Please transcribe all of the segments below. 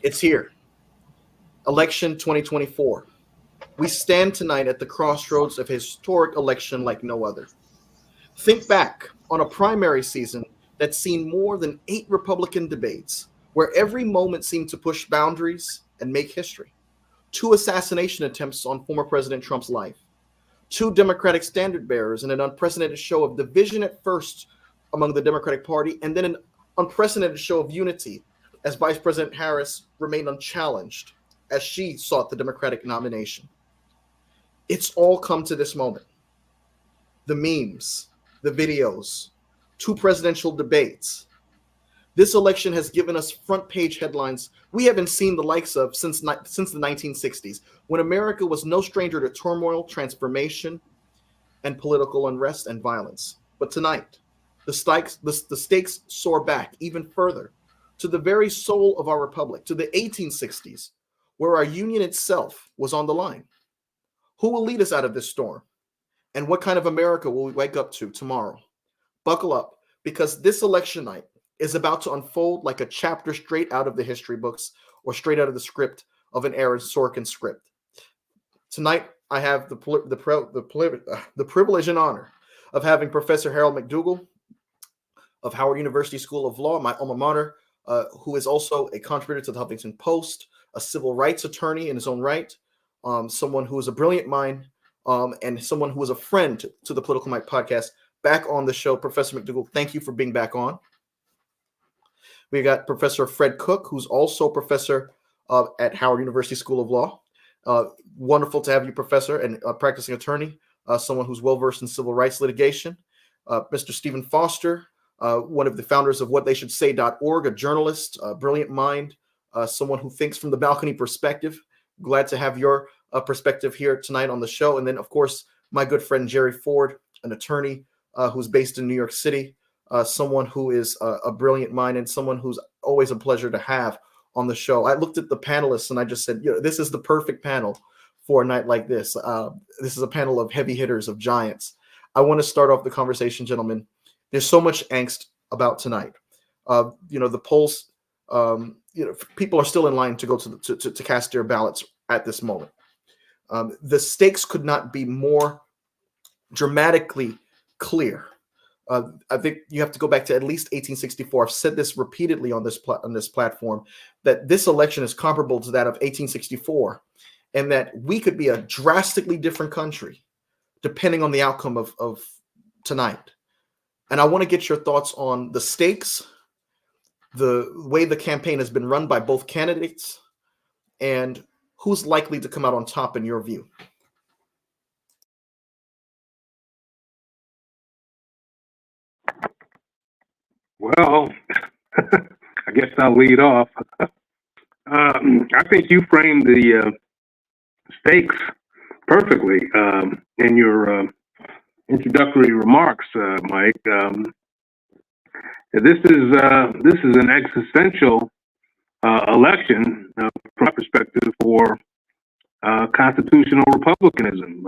It's here. Election 2024. We stand tonight at the crossroads of a historic election like no other. Think back on a primary season that's seen more than 8 Republican debates, where every moment seemed to push boundaries and make history. 2 assassination attempts on former President Trump's life, 2 Democratic standard bearers, and an unprecedented show of division at first among the Democratic Party, and then an unprecedented show of unity as Vice President Harris remained unchallenged as she sought the Democratic nomination. It's all come to this moment. The memes, the videos, 2 presidential debates. This election has given us front page headlines we haven't seen the likes of since the 1960s, when America was no stranger to turmoil, transformation, and political unrest and violence. But tonight, the stakes soar back even further to the very soul of our republic, to the 1860s, where our union itself was on the line. Who will lead us out of this storm? And what kind of America will we wake up to tomorrow? Buckle up, because this election night is about to unfold like a chapter straight out of the history books or straight out of the script of an Aaron Sorkin script. Tonight, I have the privilege and honor of having Professor Harold McDougall of Howard University School of Law, my alma mater, who is also a contributor to the Huffington Post, a civil rights attorney in his own right, someone who is a brilliant mind, and someone who is a friend to the Political Mike podcast, back on the show. Professor McDougall, thank you for being back on. We got Professor Fred Cook, who's also professor at Howard University School of Law. Wonderful to have you, Professor, and a practicing attorney, someone who's well-versed in civil rights litigation. Mr. Stephen Foster, one of the founders of whattheyshouldsay.org, a journalist, a brilliant mind, someone who thinks from the balcony perspective. Glad to have your perspective here tonight on the show. And then, of course, my good friend Jerry Ford, an attorney who's based in New York City, someone who is a brilliant mind and someone who's always a pleasure to have on the show. I looked at the panelists and I just said, this is the perfect panel for a night like this. This is a panel of heavy hitters, of giants. I want to start off the conversation, gentlemen. There's so much angst about tonight. The polls, people are still in line to go to cast their ballots at this moment. The stakes could not be more dramatically clear. I think you have to go back to at least 1864. I've said this repeatedly on this platform, that this election is comparable to that of 1864, and that we could be a drastically different country depending on the outcome of tonight. And I want to get your thoughts on the stakes, the way the campaign has been run by both candidates, and who's likely to come out on top in your view. Well, I guess I'll lead off. I think you framed the stakes perfectly in your introductory remarks, Mike. This is an existential election from my perspective for constitutional republicanism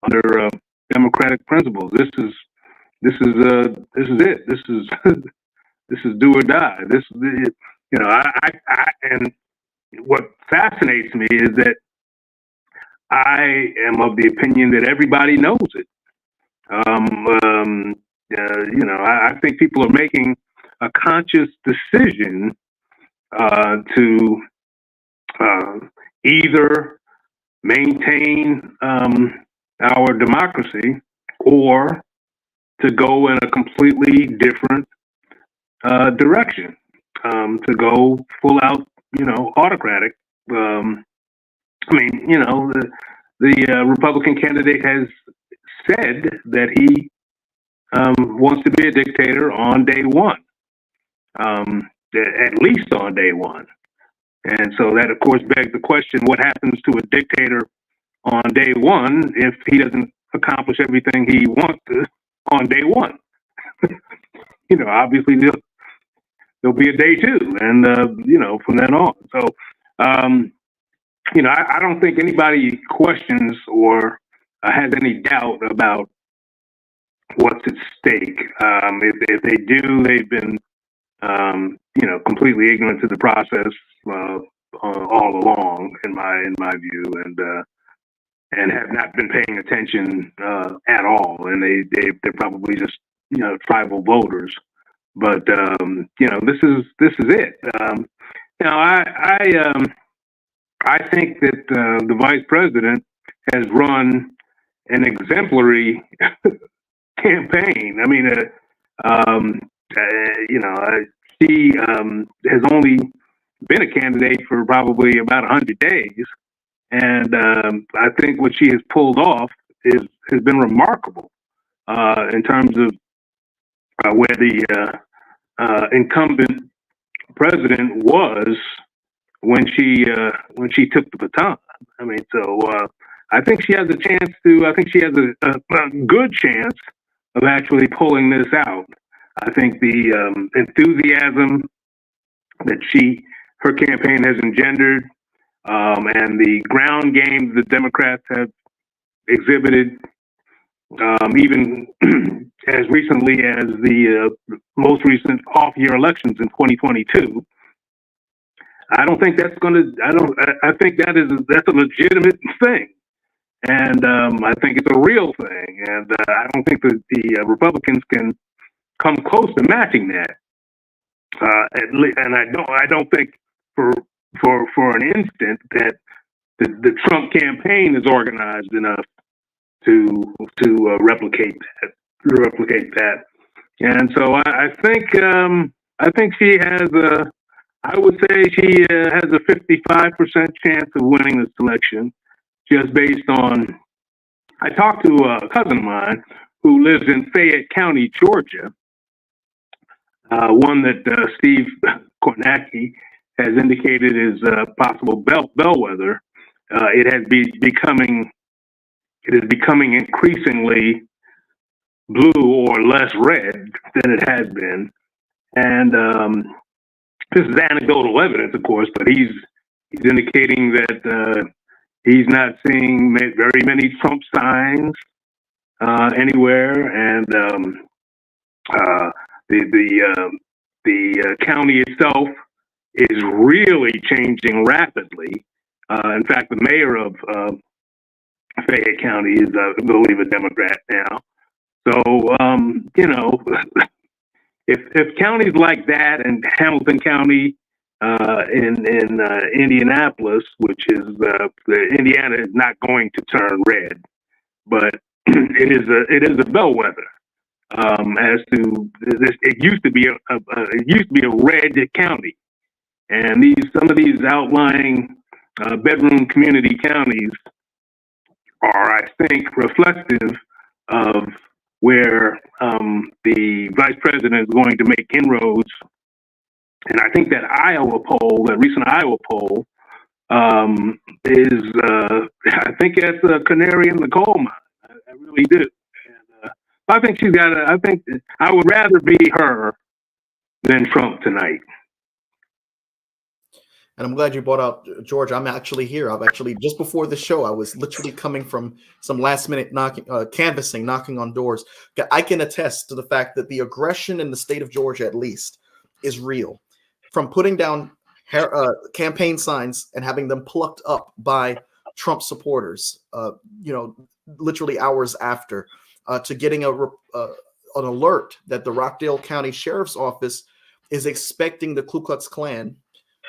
under democratic principles. This is it. This is do or die. And what fascinates me is that I am of the opinion that everybody knows it. I think people are making a conscious decision to either maintain our democracy or to go in a completely different direction, to go full out, autocratic. The Republican candidate has said that he wants to be a dictator on day one, at least on day one. And so that, of course, begs the question, what happens to a dictator on day one if he doesn't accomplish everything he wants to on day one? Obviously there'll be a day two, and from then on. So I don't think anybody questions or has any doubt about what's at stake. If they do, they've been completely ignorant to the process all along, in my view, and have not been paying attention at all. And they're probably just tribal voters. But this is it. I think that the vice president has run an exemplary campaign. I mean, she has only been a candidate for probably about 100 days, and I think what she has pulled off has been remarkable in terms of where the incumbent president was when she took the baton. I mean, so I think she has a chance to. I think she has a good chance of actually pulling this out. I think the enthusiasm that her campaign has engendered, and the ground game the Democrats have exhibited, even as recently as the most recent off-year elections in 2022. I don't think that's going to. I think that's a legitimate thing, and I think it's a real thing, and I don't think that the Republicans can come close to matching that. And I don't think for an instant that the Trump campaign is organized enough to replicate that. And so I think she has I would say she has a 55% chance of winning this election, just based on. I talked to a cousin of mine who lives in Fayette County, Georgia, one that Steve Kornacki has indicated is a possible bellwether. It is becoming increasingly blue or less red than it has been, and this is anecdotal evidence, of course, but he's indicating that he's not seeing very many Trump signs anywhere, and the county itself is really changing rapidly. In fact, the mayor of Fayette County is, I believe, a Democrat now. So, if counties like that, and Hamilton County in Indianapolis, which is Indiana, is not going to turn red, but it is a bellwether. As to this, it used to be a red county, and some of these outlying bedroom community counties are, I think, reflective of where the vice president is going to make inroads. And I think that recent Iowa poll, is I think that's a canary in the coal mine. I really do. And, I think she's got. I think I would rather be her than Trump tonight. And I'm glad you brought out George. I'm actually here. I've actually, just before the show, I was literally coming from some last minute canvassing, knocking on doors. I can attest to the fact that the aggression in the state of Georgia, at least, is real. From putting down campaign signs and having them plucked up by Trump supporters, literally hours after, to getting an alert that the Rockdale County Sheriff's Office is expecting the Ku Klux Klan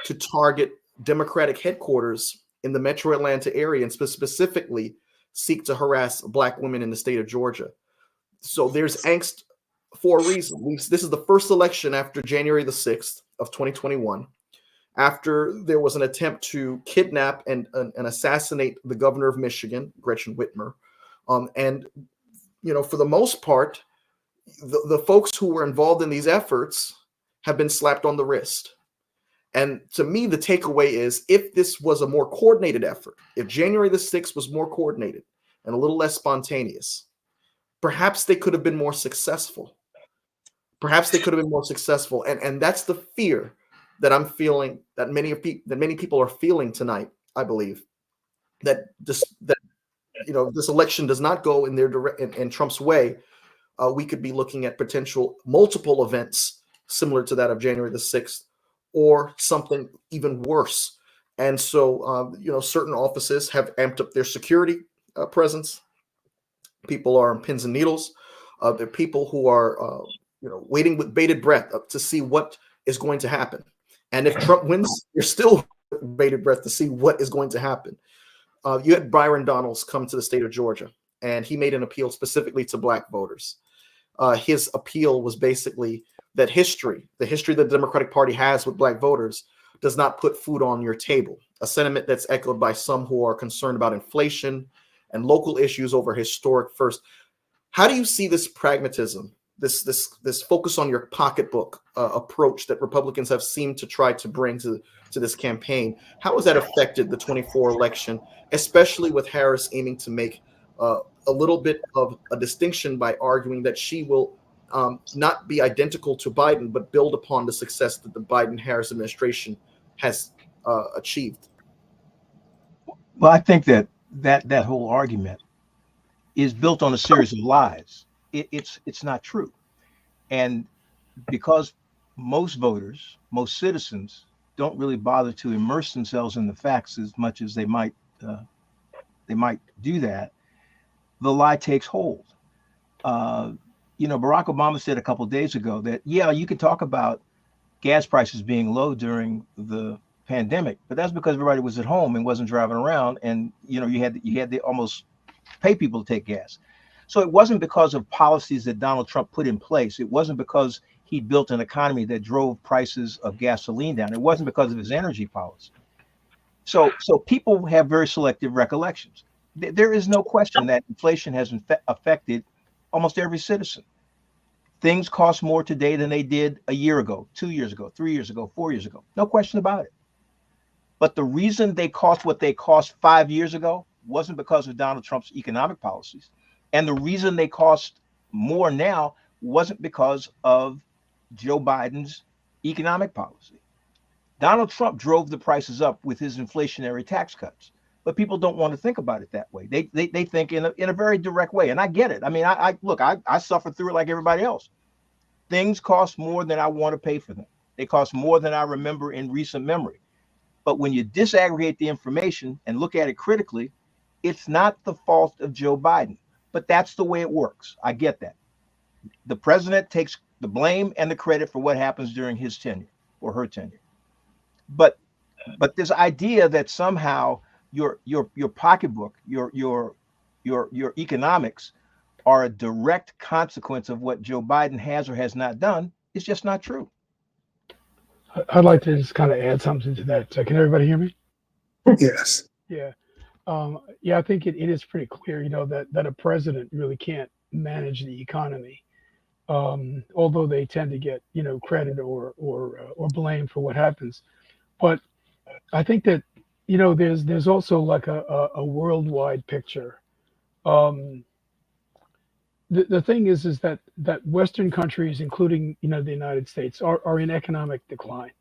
to target Democratic headquarters in the metro Atlanta area and specifically seek to harass Black women in the state of Georgia. So there's angst for a reason. This is the first election after January the 6th of 2021, after there was an attempt to kidnap and assassinate the governor of Michigan, Gretchen Whitmer. And for the most part, the folks who were involved in these efforts have been slapped on the wrist. And to me, the takeaway is, if this was a more coordinated effort, if January the 6th was more coordinated and a little less spontaneous, perhaps they could have been more successful. And that's the fear that I'm feeling, that many people are feeling tonight. I believe that this election does not go in in Trump's way. We could be looking at potential multiple events similar to that of January the 6th, or something even worse. And so, certain offices have amped up their security presence. People are on pins and needles. There are people who are, waiting with bated breath to see what is going to happen. And if Trump wins, you're still with bated breath to see what is going to happen. You had Byron Donalds come to the state of Georgia, and he made an appeal specifically to Black voters. His appeal was basically that the history that the Democratic Party has with Black voters, does not put food on your table, a sentiment that's echoed by some who are concerned about inflation and local issues over historic first. How do you see this pragmatism, this focus on your pocketbook approach that Republicans have seemed to try to bring to this campaign? How has that affected the 24 election, especially with Harris aiming to make a little bit of a distinction by arguing that she will not be identical to Biden, but build upon the success that the Biden-Harris administration has achieved? Well, I think that whole argument is built on a series of lies. It's not true, and because most voters, most citizens, don't really bother to immerse themselves in the facts as much as they might do that, the lie takes hold. Barack Obama said a couple of days ago that, yeah, you could talk about gas prices being low during the pandemic, but that's because everybody was at home and wasn't driving around, and you had to almost pay people to take gas. So it wasn't because of policies that Donald Trump put in place. It wasn't because he built an economy that drove prices of gasoline down. It wasn't because of his energy policy. So people have very selective recollections. There is no question that inflation has affected almost every citizen. Things cost more today than they did a year ago, 2 years ago, 3 years ago, 4 years ago. No question about it. But the reason they cost what they cost 5 years ago wasn't because of Donald Trump's economic policies. And the reason they cost more now wasn't because of Joe Biden's economic policy. Donald Trump drove the prices up with his inflationary tax cuts, but people don't want to think about it that way. They think in a very direct way, and I get it. I mean, I suffered through it like everybody else. Things cost more than I want to pay for them. They cost more than I remember in recent memory. But when you disaggregate the information and look at it critically, it's not the fault of Joe Biden, but that's the way it works. I get that. The president takes the blame and the credit for what happens during his tenure or her tenure. But this idea that somehow your pocketbook, your economics are a direct consequence of what Joe Biden has or has not done is just not true. I'd like to just kind of add something to that. So can everybody hear me? Yes. Yeah. I think it is pretty clear, that a president really can't manage the economy, although they tend to get, credit or blame for what happens. But I think that, there's also like a worldwide picture. The thing is that Western countries, including, the United States, are in economic decline.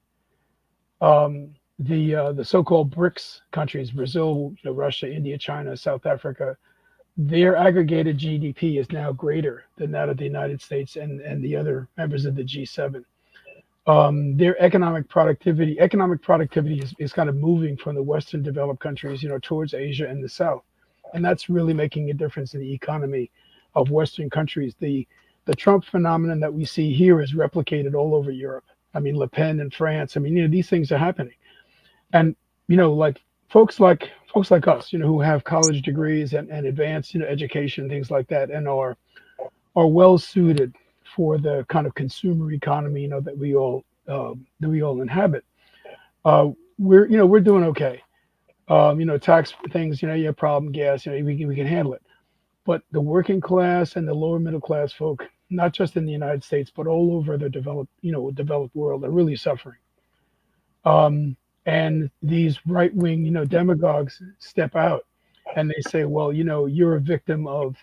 The so-called BRICS countries, Brazil, Russia, India, China, South Africa, their aggregated GDP is now greater than that of the United States and the other members of the G7. Their economic productivity is kind of moving from the Western developed countries, towards Asia and the South. And that's really making a difference in the economy of Western countries. The Trump phenomenon that we see here is replicated all over Europe. I mean, Le Pen in France. I mean, these things are happening. And, like folks like us, who have college degrees and advanced, education, things like that, and are well suited for the kind of consumer economy, that we all inhabit. We're doing okay. Tax things, you have problem, gas, we can handle it. But the working class and the lower middle class folk, not just in the United States, but all over the developed world, are really suffering. And these right-wing, demagogues step out and they say, well, you're a victim of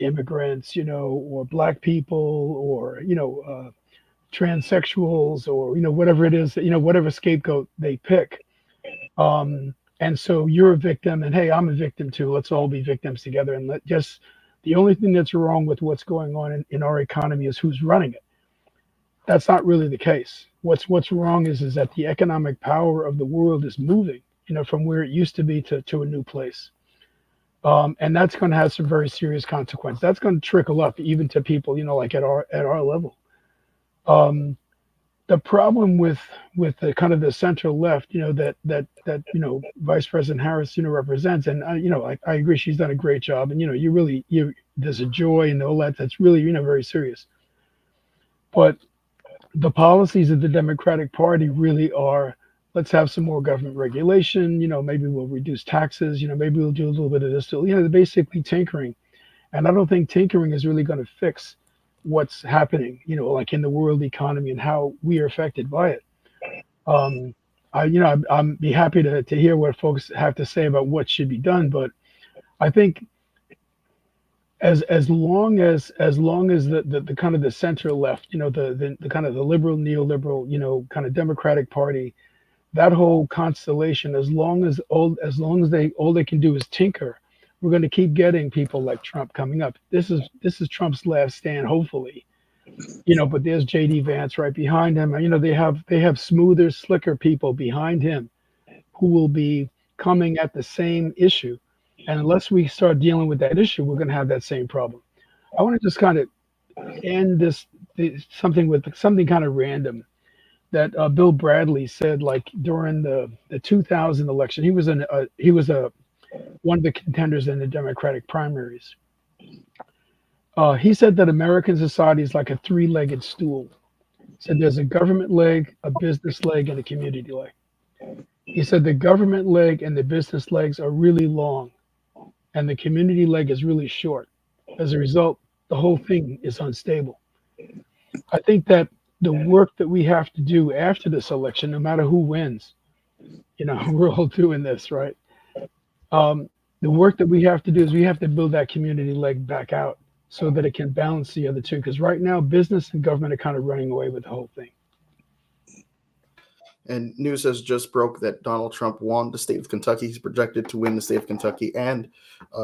immigrants, or black people, or, transsexuals, or, whatever it is, whatever scapegoat they pick. And so you're a victim, and hey, I'm a victim too. Let's all be victims together. And the only thing that's wrong with what's going on in our economy is who's running it. That's not really the case. What's wrong is that the economic power of the world is moving from where it used to be to a new place. And that's going to have some very serious consequences. That's going to trickle up even to people, like at our level. Um, the problem with the kind of the central left, that Vice President Harris, represents, and I agree she's done a great job, and you there's a joy and all that that's really very serious. But the policies of the Democratic Party really are, let's have some more government regulation, maybe we'll reduce taxes, maybe we'll do a little bit of this, they're basically tinkering. And I don't think tinkering is really going to fix what's happening, like in the world economy and how we are affected by it. Um, I'm be happy to hear what folks have to say about what should be done, but I think as long as the kind of the center left, the kind of the liberal, neoliberal, kind of Democratic Party, that whole constellation, as long as all they can do is tinker, we're going to keep getting people like Trump coming up. This is Trump's last stand, hopefully. But there's JD Vance right behind him. They have smoother, slicker people behind him who will be coming at the same issue. And unless we start dealing with that issue, we're going to have that same problem. I want to just kind of end something with something kind of random that Bill Bradley said, like during the 2000 election. He was one of the contenders in the Democratic primaries. He said that American society is like a three-legged stool. He said there's a government leg, a business leg, and a community leg. He said the government leg and the business legs are really long, and the community leg is really short. As a result, the whole thing is unstable. I think that the work that we have to do after this election, no matter who wins, we're all doing this, right? The work that we have to do is we have to build that community leg back out so that it can balance the other two. Because right now, business and government are kind of running away with the whole thing. And news has just broke that Donald Trump won the state of Kentucky. He's projected to win the state of Kentucky. And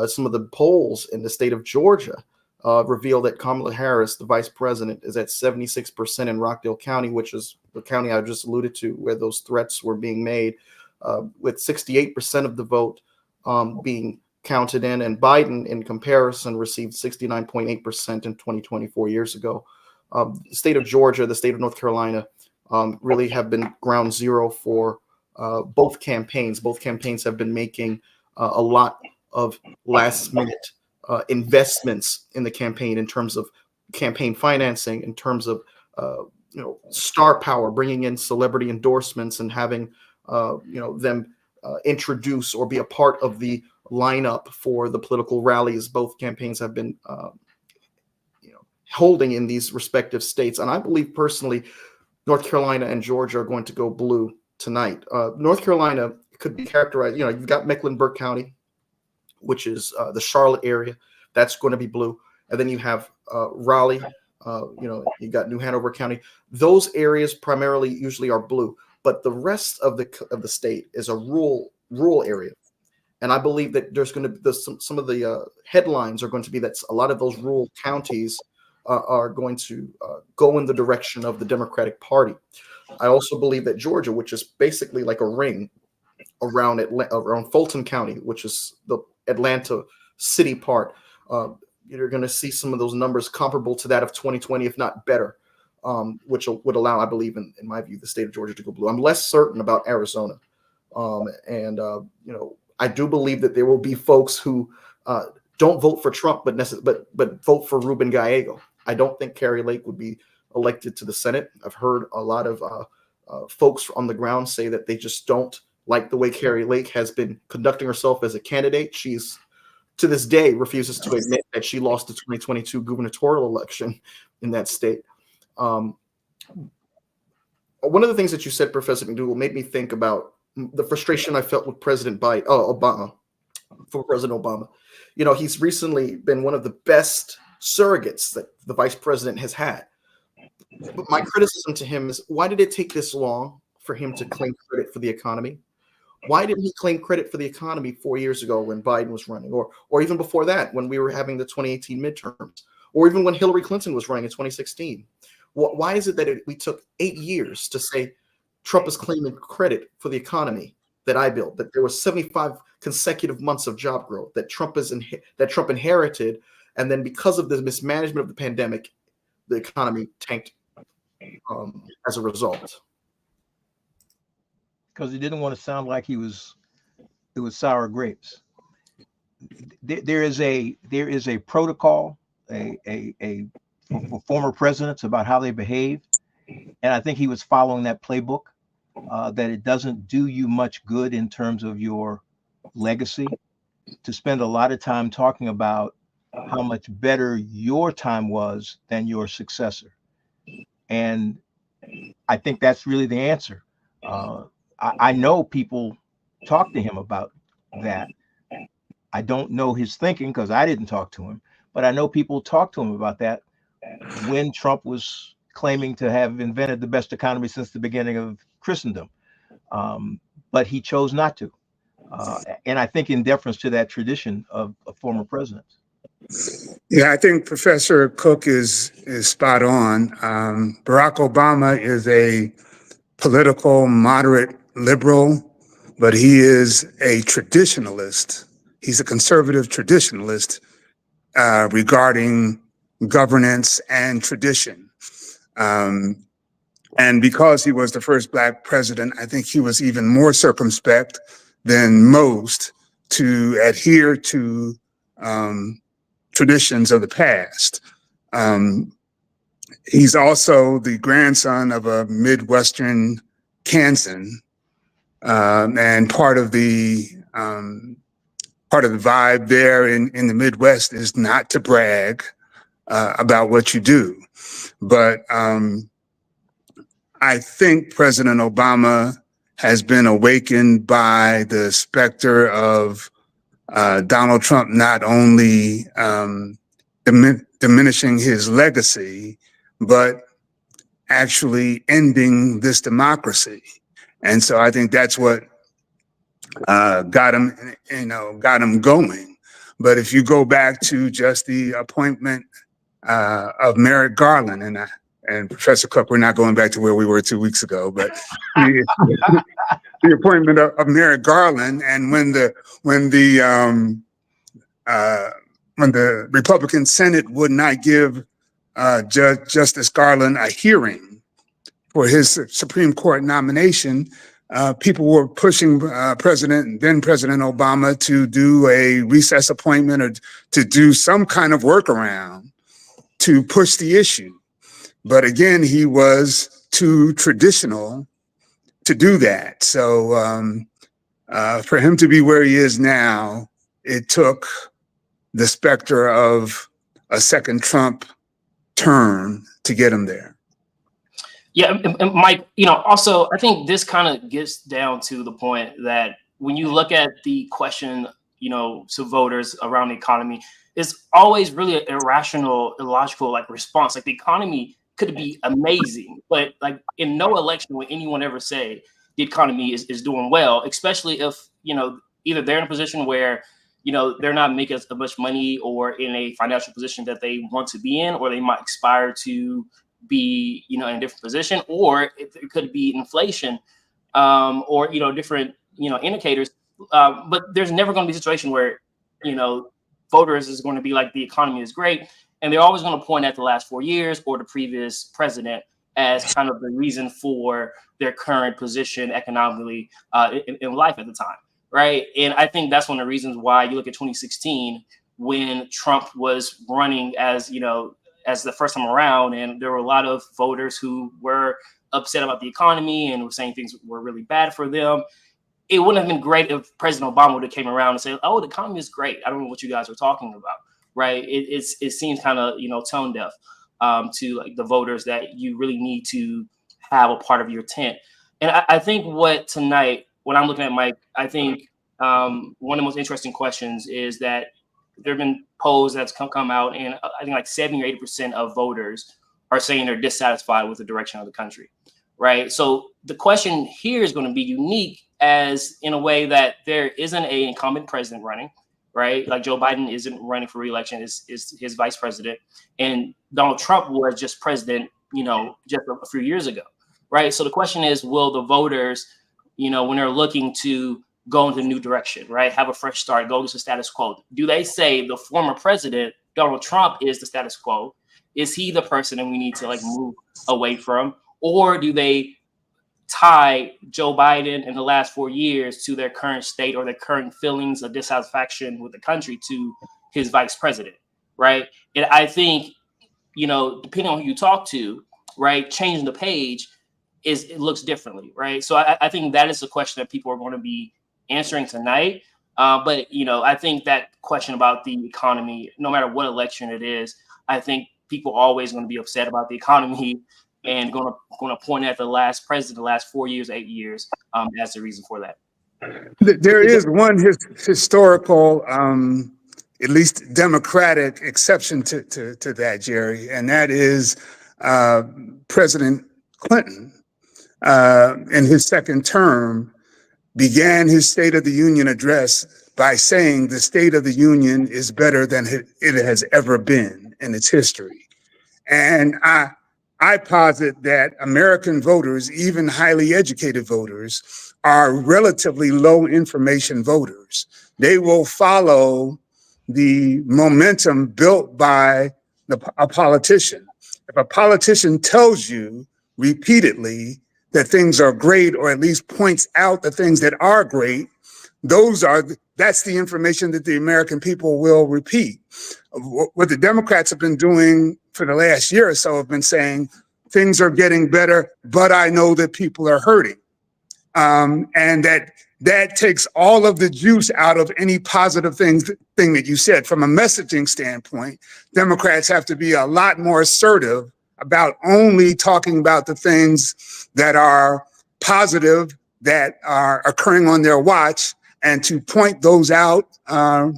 some of the polls in the state of Georgia reveal that Kamala Harris, the vice president, is at 76% in Rockdale County, which is the county I just alluded to, where those threats were being made, with 68% of the vote being counted in. And Biden, in comparison, received 69.8% in 2020, 4 years ago. The state of Georgia, the state of North Carolina, really have been ground zero for both campaigns. Both campaigns have been making a lot of last minute investments in the campaign in terms of campaign financing, in terms of star power, bringing in celebrity endorsements and having them introduce or be a part of the lineup for the political rallies both campaigns have been holding in these respective states. And I believe personally North Carolina and Georgia are going to go blue tonight. North Carolina could be characterized, you've got Mecklenburg County, which is the Charlotte area. That's going to be blue. And then you have Raleigh, you got New Hanover County. Those areas primarily usually are blue, but the rest of the state is a rural area. And I believe that there's going to be some of the headlines are going to be that a lot of those rural counties are going to go in the direction of the Democratic Party. I also believe that Georgia, which is basically like a ring around Fulton County, which is the Atlanta city part, you're going to see some of those numbers comparable to that of 2020, if not better, which would allow, I believe, in my view, the state of Georgia to go blue. I'm less certain about Arizona. I do believe that there will be folks who don't vote for Trump, but vote for Ruben Gallego. I don't think Kari Lake would be elected to the Senate. I've heard a lot of folks on the ground say that they just don't like the way Kari Lake has been conducting herself as a candidate. She's, to this day, refuses to admit that she lost the 2022 gubernatorial election in that state. One of the things that you said, Professor McDougal, made me think about the frustration I felt with President Obama. He's recently been one of the best surrogates that the vice president has had. But my criticism to him is, why did it take this long for him to claim credit for the economy? Why didn't he claim credit for the economy 4 years ago when Biden was running, or even before that when we were having the 2018 midterms, or even when Hillary Clinton was running in 2016? Why is it that we took 8 years to say Trump is claiming credit for the economy that I built, that there was 75 consecutive months of job growth that Trump inherited, and then because of the mismanagement of the pandemic, the economy tanked as a result. Because he didn't want to sound like it was sour grapes. There is a protocol, for former presidents about how they behave, and I think he was following that playbook. That it doesn't do you much good in terms of your legacy to spend a lot of time talking about how much better your time was than your successor. And I think that's really the answer. I know people talk to him about that. I don't know his thinking because I didn't talk to him, but I know people talk to him about that when Trump was claiming to have invented the best economy since the beginning of Christendom. But he chose not to. And I think in deference to that tradition of former presidents. Yeah, I think Professor Cook is spot on. Barack Obama is a political moderate liberal, but he is a traditionalist. He's a conservative traditionalist regarding governance and tradition. And because he was the first Black president, I think he was even more circumspect than most to adhere to traditions of the past. He's also the grandson of a Midwestern Kansan, and part of the vibe there in the Midwest is not to brag about what you do, but I think President Obama has been awakened by the specter of Donald Trump not only diminishing his legacy, but actually ending this democracy. And so I think that's what got him going. But if you go back to just the appointment of Merrick Garland, and Professor Cook, we're not going back to where we were 2 weeks ago, but the appointment of Merrick Garland, and when the Republican Senate would not give Justice Garland a hearing for his Supreme Court nomination, people were pushing then President Obama to do a recess appointment or to do some kind of workaround to push the issue. But again, he was too traditional to do that. So for him to be where he is now, it took the specter of a second Trump term to get him there. Yeah, and Mike, also, I think this kind of gets down to the point that when you look at the question, to voters around the economy, it's always really an irrational, illogical response. Like, the economy could be amazing, but in no election will anyone ever say the economy is doing well, especially if, either they're in a position where, they're not making as much money or in a financial position that they want to be in, or they might aspire to be, in a different position, or it could be inflation, or, different, indicators. But there's never going to be a situation where, voters is going to be like, the economy is great. And they're always going to point at the last 4 years or the previous president as kind of the reason for their current position economically in life at the time, right? And I think that's one of the reasons why you look at 2016, when Trump was running as the first time around, and there were a lot of voters who were upset about the economy and were saying things were really bad for them. It wouldn't have been great if President Obama would have came around and said, "Oh, the economy is great. I don't know what you guys are talking about." Right? It seems kind of tone deaf to the voters that you really need to have a part of your tent. And I think when I'm looking at Mike, I think one of the most interesting questions is that there have been polls that's come out, and I think 70 or 80% of voters are saying they're dissatisfied with the direction of the country, right? So the question here is going to be unique, as in a way that there isn't an incumbent president running, right? Like, Joe Biden isn't running for re-election, is his vice president, and Donald Trump was just president, just a few years ago, right? So the question is, will the voters, when they're looking to go into a new direction, right? Have a fresh start, go to the status quo. Do they say the former president, Donald Trump, is the status quo? Is he the person that we need to move away from? Or do they tie Joe Biden in the last 4 years to their current state or their current feelings of dissatisfaction with the country to his vice president, right? And I think, depending on who you talk to, right, changing the page it looks differently, right? So I think that is a question that people are going to be answering tonight. But I think that question about the economy, no matter what election it is, I think people are always going to be upset about the economy and going to point at the last president, the last 4 years, 8 years, as the reason for that. There is one historical, at least democratic exception to that, Jerry, and that is President Clinton in his second term began his State of the Union address by saying the State of the Union is better than it has ever been in its history. And I posit that American voters, even highly educated voters, are relatively low information voters. They will follow the momentum built by a politician. If a politician tells you repeatedly that things are great, or at least points out the things that are great, that's the information that the American people will repeat. What the Democrats have been doing for the last year or so have been saying things are getting better, but I know that people are hurting. And that takes all of the juice out of any positive thing that you said. From a messaging standpoint, Democrats have to be a lot more assertive about only talking about the things that are positive, that are occurring on their watch, and to point those out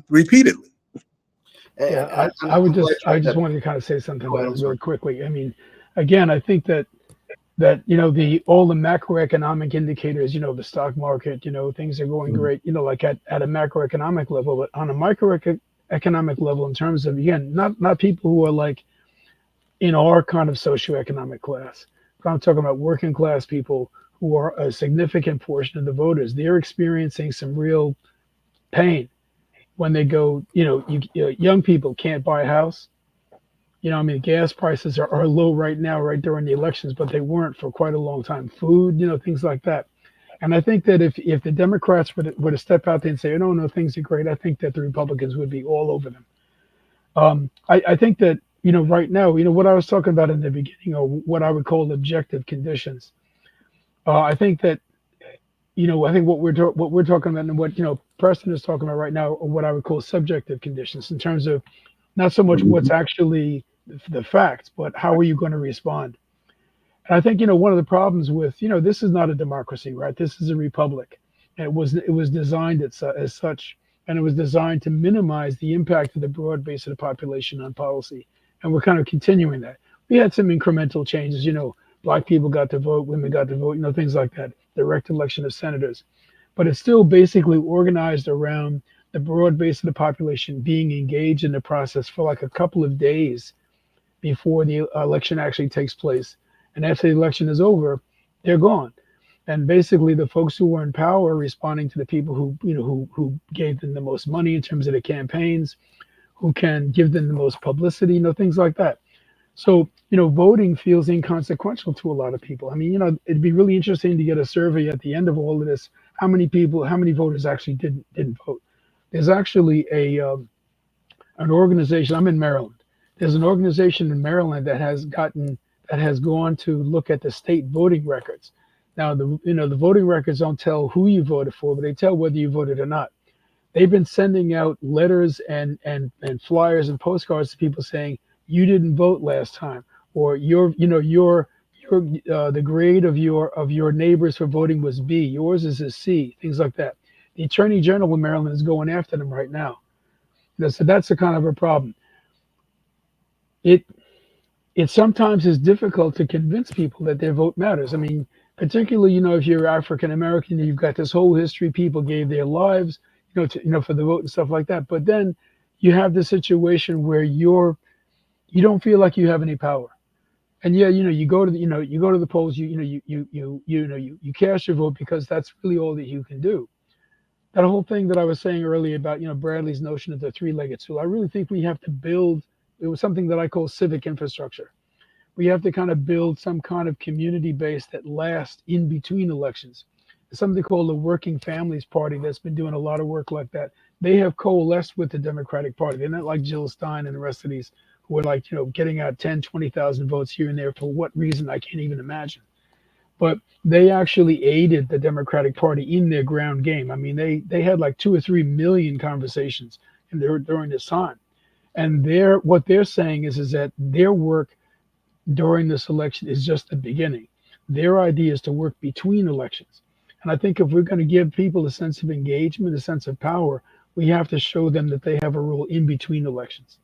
repeatedly. Yeah, I just wanted to kind of say something about it really quickly. I mean, again, I think that all the macroeconomic indicators, the stock market, things are going great, like at a macroeconomic level, but on a microeconomic level, in terms of, again, not people who are like in our kind of socioeconomic class, but I'm talking about working class people who are a significant portion of the voters. They're experiencing some real pain when they go, young people can't buy a house. Gas prices are low right now, right during the elections, but they weren't for quite a long time. Food, things like that. And I think that if the Democrats were to step out there and say, no, things are great, I think that the Republicans would be all over them. I think that, right now, what I was talking about in the beginning, or what I would call objective conditions. I think that, I think what we're talking about and what, Preston is talking about right now are what I would call subjective conditions, in terms of not so much what's actually the facts, but how are you going to respond? And I think, one of the problems with, this is not a democracy, right? This is a republic. And it was designed as such, and it was designed to minimize the impact of the broad base of the population on policy. And we're kind of continuing that. We had some incremental changes, Black people got to vote, women got to vote, things like that, direct election of senators. But it's still basically organized around the broad base of the population being engaged in the process for like a couple of days before the election actually takes place. And after the election is over, they're gone. And basically the folks who were in power are responding to the people who gave them the most money in terms of the campaigns, who can give them the most publicity, things like that. So, voting feels inconsequential to a lot of people. I mean, it'd be really interesting to get a survey at the end of all of this. How many voters actually didn't vote? There's actually an organization. I'm in Maryland. There's an organization in Maryland that has gone to look at the state voting records. Now, the voting records don't tell who you voted for, but they tell whether you voted or not. They've been sending out letters and flyers and postcards to people saying you didn't vote last time, or the grade of your neighbors for voting was B, yours is a C, things like that. The Attorney General of Maryland is going after them right now. So that's a kind of a problem. It sometimes is difficult to convince people that their vote matters. I mean, particularly, if you're African American, you've got this whole history. People gave their lives, for the vote and stuff like that. But then you have the situation where you don't feel like you have any power. And yeah, you go to you go to the polls, you cast your vote because that's really all that you can do. That whole thing that I was saying earlier about Bradley's notion of the three-legged stool, I really think we have to build. It was something that I call civic infrastructure. We have to kind of build some kind of community base that lasts in between elections. There's something called the Working Families Party that's been doing a lot of work like that. They have coalesced with the Democratic Party. They're not like Jill Stein and the rest of these who are like, getting out 10, 20,000 votes here and there for what reason I can't even imagine. But they actually aided the Democratic Party in their ground game. I mean, they had like 2 or 3 million conversations during this time. And what they're saying is that their work during this election is just the beginning. Their idea is to work between elections. And I think if we're going to give people a sense of engagement, a sense of power, we have to show them that they have a role in between elections.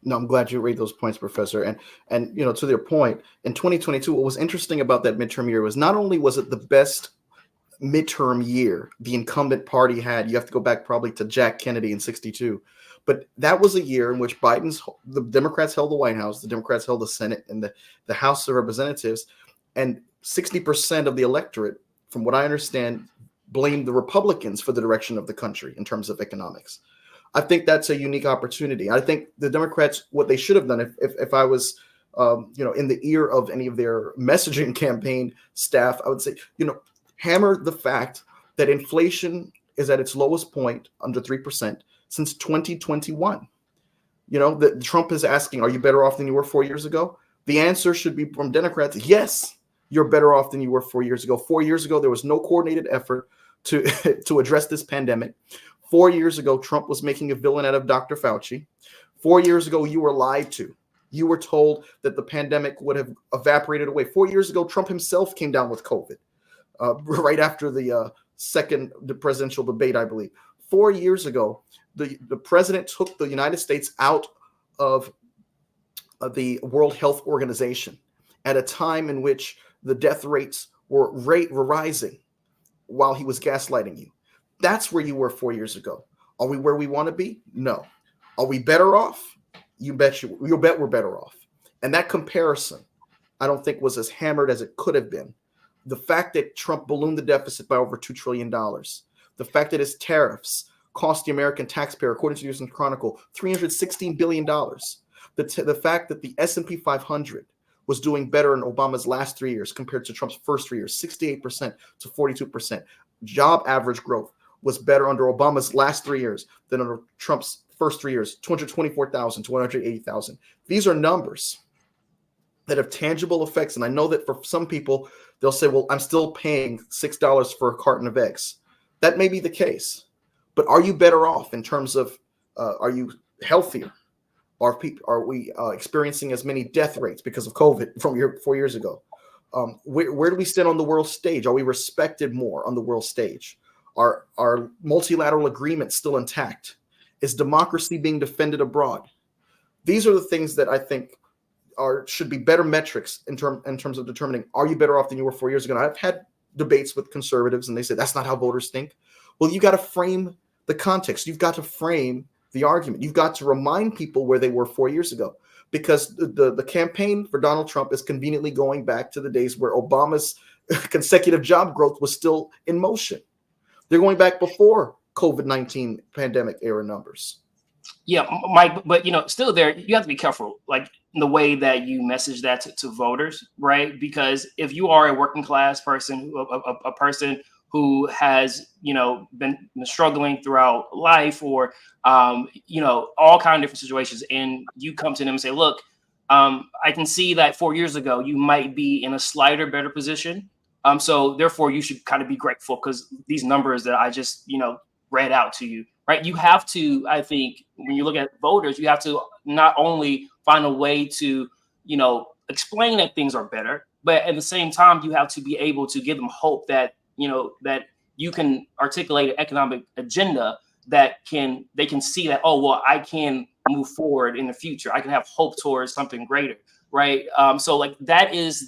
No, I'm glad you raised those points, Professor. And to their point, in 2022, what was interesting about that midterm year was not only was it the best midterm year the incumbent party had, you have to go back probably to Jack Kennedy in '62, but that was a year in which the Democrats held the White House, the Democrats held the Senate and the House of Representatives, and 60% of the electorate, from what I understand, blamed the Republicans for the direction of the country in terms of economics. I think that's a unique opportunity. I think the Democrats, what they should have done, if I was, in the ear of any of their messaging campaign staff, I would say, hammer the fact that inflation is at its lowest point, under 3%, since 2021. That Trump is asking, are you better off than you were 4 years ago? The answer should be from Democrats, yes, you're better off than you were 4 years ago. 4 years ago, there was no coordinated effort to to address this pandemic. 4 years ago, Trump was making a villain out of Dr. Fauci. 4 years ago, you were lied to. You were told that the pandemic would have evaporated away. 4 years ago, Trump himself came down with COVID right after the second presidential debate, I believe. 4 years ago, the president took the United States out of the World Health Organization at a time in which the death rates were rising while he was gaslighting you. That's where you were 4 years ago. Are we where we want to be? No. Are we better off? You bet you'll bet we're better off. And that comparison, I don't think was as hammered as it could have been. The fact that Trump ballooned the deficit by over $2 trillion, the fact that his tariffs cost the American taxpayer, according to the Houston Chronicle, $316 billion. The fact that the S&P 500 was doing better in Obama's last 3 years compared to Trump's first 3 years, 68% to 42%. Job average growth was better under Obama's last 3 years than under Trump's first 3 years, 224,000 to 180,000. These are numbers that have tangible effects. And I know that for some people, they'll say, well, I'm still paying $6 for a carton of eggs. That may be the case. But are you better off in terms of, are you healthier? Are we experiencing as many death rates because of COVID from 4 years ago? Where do we stand on the world stage? Are we respected more on the world stage? Are multilateral agreements still intact? Is democracy being defended abroad? These are the things that I think should be better metrics in terms of determining, are you better off than you were 4 years ago? And I've had debates with conservatives and they say that's not how voters think. Well, you got to frame the context. You've got to frame the argument. You've got to remind people where they were 4 years ago, because the campaign for Donald Trump is conveniently going back to the days where Obama's consecutive job growth was still in motion. They're going back before COVID-19 pandemic era numbers. Yeah, Mike, but still there, you have to be careful, like in the way that you message that to voters, right? Because if you are a working class person, a person who has, been struggling throughout life, or, all kinds of different situations, and you come to them and say, look, I can see that 4 years ago, you might be in a slighter, better position. So therefore you should kind of be grateful because these numbers that I just, read out to you, right? You have to, I think, when you look at voters, you have to not only find a way to, explain that things are better, but at the same time, you have to be able to give them hope that, that you can articulate an economic agenda that they can see that, oh, well, I can move forward in the future. I can have hope towards something greater, right? So like that is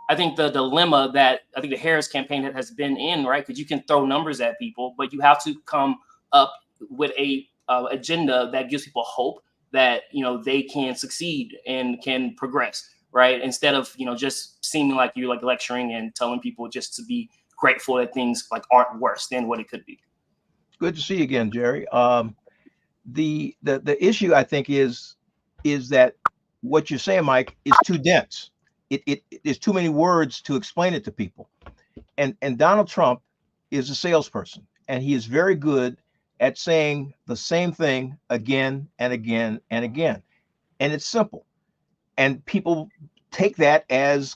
I think the dilemma that I think the Harris campaign has been in, right? Because you can throw numbers at people, but you have to come up with a agenda that gives people hope that, you know, they can succeed and can progress, right? Instead of, you know, just seeming like you're like lecturing and telling people just to be grateful that things like aren't worse than what it could be. Good to see you again, Jerry. The issue I think is that what you're saying, Mike, is too dense. There's too many words to explain it to people. And Donald Trump is a salesperson, and he is very good at saying the same thing again and again and again. And it's simple. And people take that as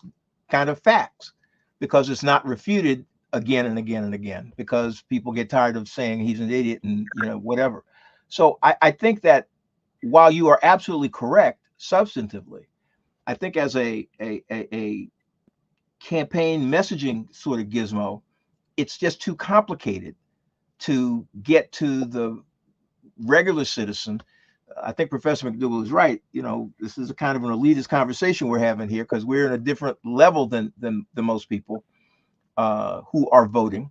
kind of facts because it's not refuted again and again and again, because people get tired of saying he's an idiot and, you know, whatever. So I think that while you are absolutely correct substantively, I think as a campaign messaging sort of gizmo, it's just too complicated to get to the regular citizen. I think Professor McDougall is right. You know, this is a kind of an elitist conversation we're having here because we're in a different level than most people who are voting,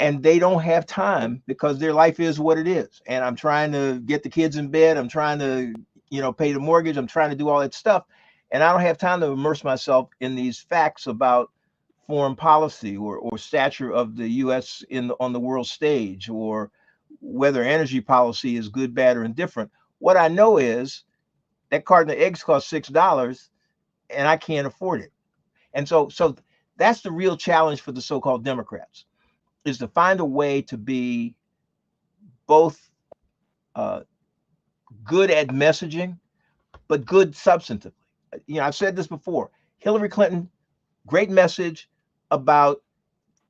and they don't have time because their life is what it is. And I'm trying to get the kids in bed. I'm trying to, you know, pay the mortgage. I'm trying to do all that stuff, and I don't have time to immerse myself in these facts about foreign policy or stature of the U.S. on the world stage, or whether energy policy is good, bad, or indifferent. What I know is that carton of eggs costs $6, and I can't afford it. And so that's the real challenge for the so-called Democrats, is to find a way to be both good at messaging, but good substantively. You know, I've said this before. Hillary Clinton, great message about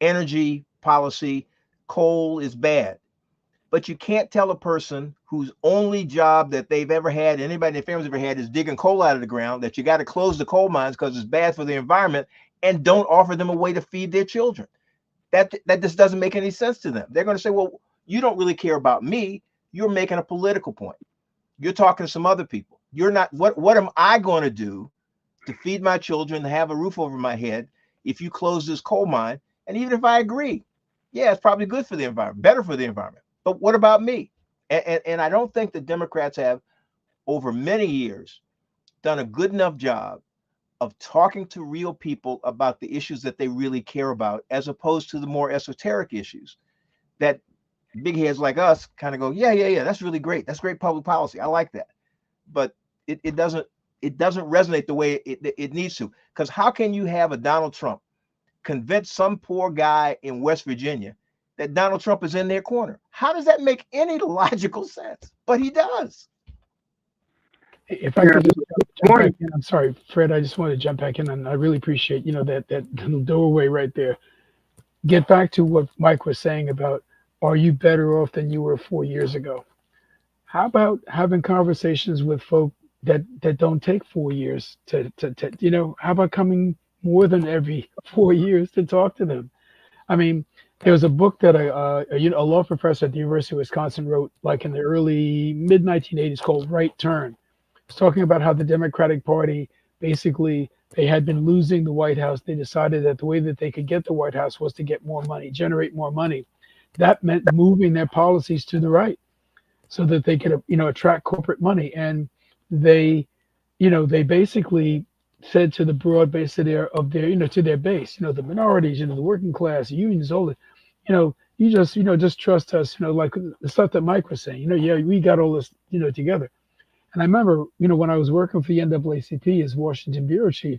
energy policy. Coal is bad. But you can't tell a person whose only job that they've ever had, anybody in their family's ever had, is digging coal out of the ground, that you got to close the coal mines because it's bad for the environment, and don't offer them a way to feed their children. That just doesn't make any sense to them. They're going to say, well, you don't really care about me. You're making a political point. You're talking to some other people. You're not, what am I going to do to feed my children, to have a roof over my head if you close this coal mine? And even if I agree, yeah, it's probably good for the environment, better for the environment. But what about me? And I don't think the Democrats have, over many years, done a good enough job of talking to real people about the issues that they really care about, as opposed to the more esoteric issues that big heads like us kind of go, yeah, that's really great. That's great public policy. I like that. But it doesn't resonate the way it needs to. Because how can you have a Donald Trump convince some poor guy in West Virginia that Donald Trump is in their corner? How does that make any logical sense? But he does. If I could just jump back in, I'm sorry, Fred, I just want to jump back in, and I really appreciate, you know, that little doorway right there. Get back to what Mike was saying about, are you better off than you were 4 years ago? How about having conversations with folk that don't take 4 years to you know, how about coming more than every 4 years to talk to them? I mean, there was a book that a law professor at the University of Wisconsin wrote, like in the early mid 1980s, called Right Turn. It's talking about how the Democratic Party, basically, they had been losing the White House. They decided that the way that they could get the White House was to get more money, generate more money. That meant moving their policies to the right so that they could, you know, attract corporate money. And they, you know, they basically said to the broad base of their, you know, to their base, you know, the minorities, you know, the working class, the unions, all the, you know, just trust us, you know, like the stuff that Mike was saying, you know, yeah, we got all this, you know, together. And I remember, you know, when I was working for the NAACP as Washington bureau chief,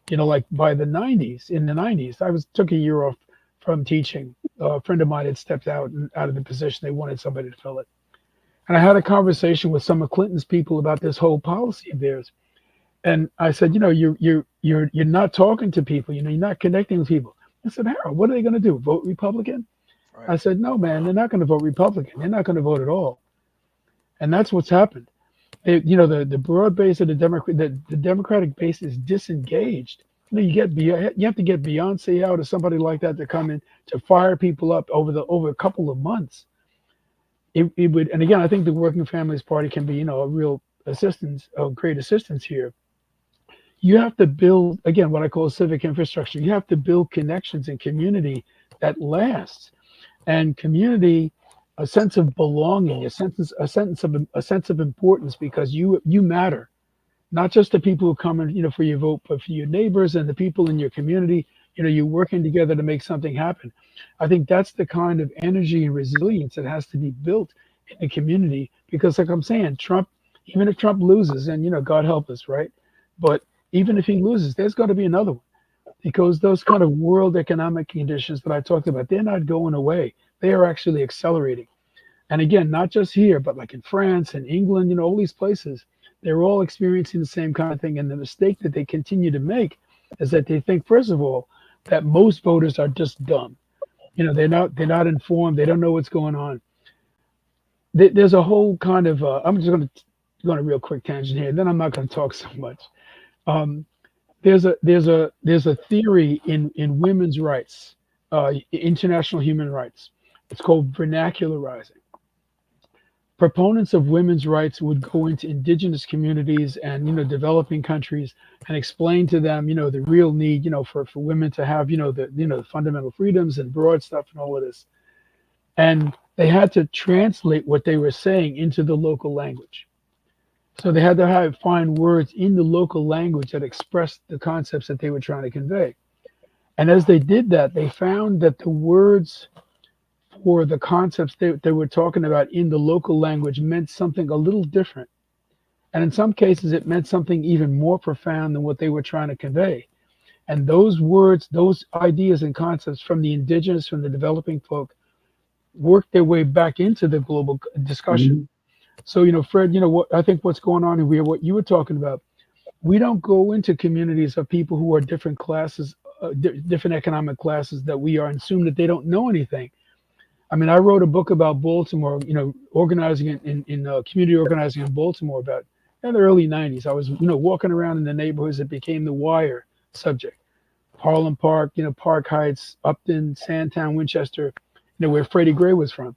you know, like by the 90s, I took a year off from teaching. A friend of mine had stepped out of the position. They wanted somebody to fill it. And I had a conversation with some of Clinton's people about this whole policy of theirs. And I said, you know, you're not talking to people, you know, you're not connecting with people. I said, Harold, what are they going to do? Vote Republican? Right. I said, no, man, they're not going to vote Republican. They're not going to vote at all. And that's what's happened. You know, the broad base of the Democratic base is disengaged. You know, you have to get Beyonce out or somebody like that to come in to fire people up over a couple of months. It would, and again, I think the Working Families Party can be, you know, a real assistance, a great assistance here. You have to build, again, what I call civic infrastructure. You have to build connections and community that lasts. And community, a sense of belonging, a sense of importance because you matter, not just the people who come in, for your vote, but for your neighbors and the people in your community. You're working together to make something happen. I think that's the kind of energy and resilience that has to be built in the community because, like I'm saying, Trump, even if Trump loses, and God help us, right? But even if he loses, there's got to be another one because those kind of world economic conditions that I talked about, they're not going away. They are actually accelerating. And again, not just here, but like in France and England, all these places, they're all experiencing the same kind of thing. And the mistake that they continue to make is that they think, first of all, that most voters are just dumb. They're not informed. They don't know what's going on. There's a whole kind of I'm just going to go on a real quick tangent here. Then I'm not going to talk so much. Um, there's a theory in women's rights, international human rights. It's called vernacularizing. Proponents of women's rights would go into indigenous communities and developing countries and explain to them the real need for women to have the fundamental freedoms and broad stuff and all of this, and they had to translate what they were saying into the local language. So they had to find words in the local language that expressed the concepts that they were trying to convey. And as they did that, they found that the words for the concepts they were talking about in the local language meant something a little different. And in some cases, it meant something even more profound than what they were trying to convey. And those words, those ideas and concepts from the indigenous, from the developing folk, worked their way back into the global discussion. Mm-hmm. So, Fred, what I think what's going on here, what you were talking about, we don't go into communities of people who are different classes, different economic classes that we are, and assume that they don't know anything. I mean, I wrote a book about Baltimore, organizing in community organizing in Baltimore about in the early 90s. I was, walking around in the neighborhoods that became the Wire subject. Harlem Park, Park Heights, Upton, Sandtown, Winchester, where Freddie Gray was from.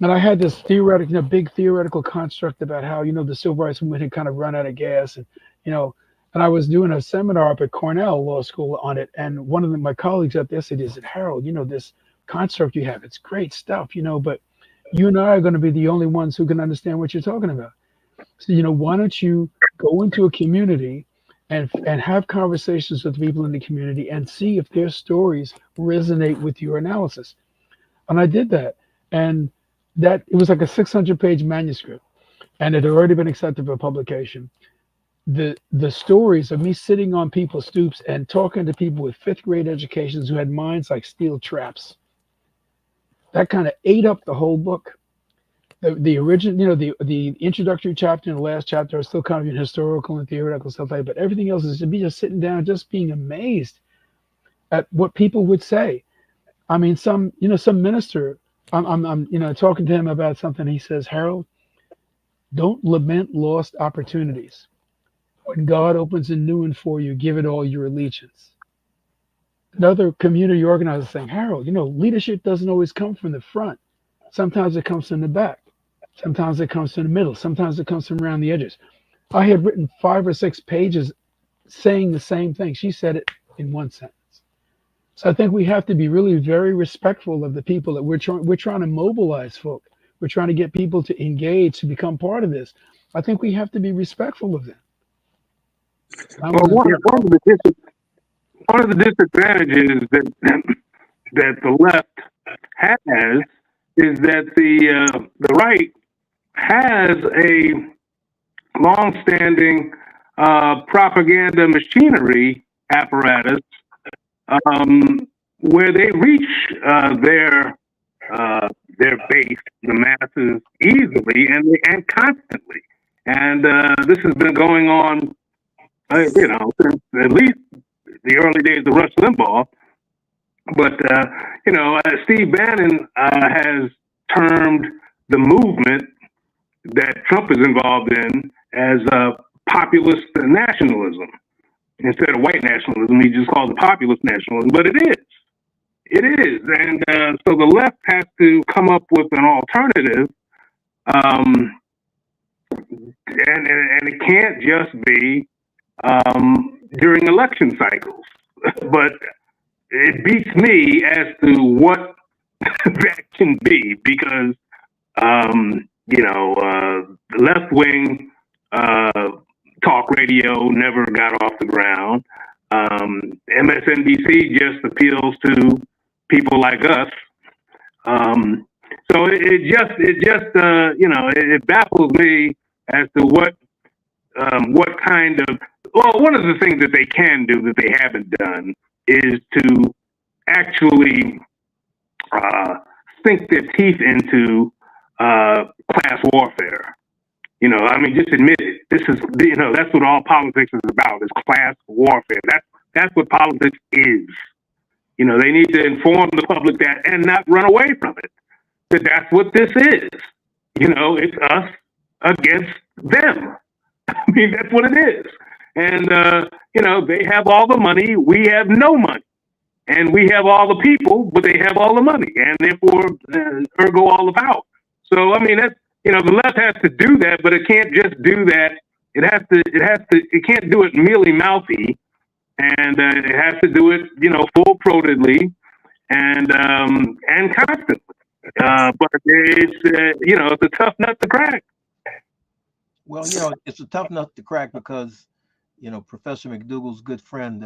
And I had this theoretical, big theoretical construct about how, the civil rights movement had kind of run out of gas. And, and I was doing a seminar up at Cornell Law School on it. And one of my colleagues up there said, Harold, this construct you have, it's great stuff, but you and I are going to be the only ones who can understand what you're talking about. So, why don't you go into a community and have conversations with people in the community and see if their stories resonate with your analysis. And I did that. And that it was like a 600-page manuscript, and it had already been accepted for publication. The stories of me sitting on people's stoops and talking to people with 5th grade educations who had minds like steel traps, that kind of ate up the whole book. The original, the introductory chapter and the last chapter are still kind of historical and theoretical stuff like that, but everything else is to be just sitting down, just being amazed at what people would say. I mean, some minister, I'm talking to him about something. He says, Harold, don't lament lost opportunities. When God opens a new one for you, give it all your allegiance. Another community organizer saying, Harold, leadership doesn't always come from the front. Sometimes it comes from the back. Sometimes it comes from the middle. Sometimes it comes from around the edges. I had written 5 or 6 pages saying the same thing. She said it in one sentence. So I think we have to be really very respectful of the people that we're trying to mobilize folk. We're trying to get people to engage, to become part of this. I think we have to be respectful of them. Well, one of the disadvantages that the left has is that the right has a long-standing propaganda machinery apparatus where they reach their base, the masses, easily and constantly. And this has been going on, since at least the early days of Rush Limbaugh. But Steve Bannon has termed the movement that Trump is involved in as populist nationalism. Instead of white nationalism, he just calls it populist nationalism, but it is. It is. And so the left has to come up with an alternative, and it can't just be during election cycles. But it beats me as to what that can be, because left wing talk radio never got off the ground. MSNBC just appeals to people like us. So it baffles me as to what kind of, well, one of the things that they can do that they haven't done is to actually sink their teeth into class warfare. Just admit it. This is, that's what all politics is about, is class warfare. That's what politics is. They need to inform the public that and not run away from it. That's what this is. It's us against them. That's what it is. And, they have all the money. We have no money. And we have all the people, but they have all the money. And therefore, ergo all the power. So, that's, the left has to do that, but it can't just do that. It can't do it mealy mouthy. And it has to do it, full-throatedly and constantly. But it's a tough nut to crack. Well, it's a tough nut to crack because, Professor McDougall's good friend,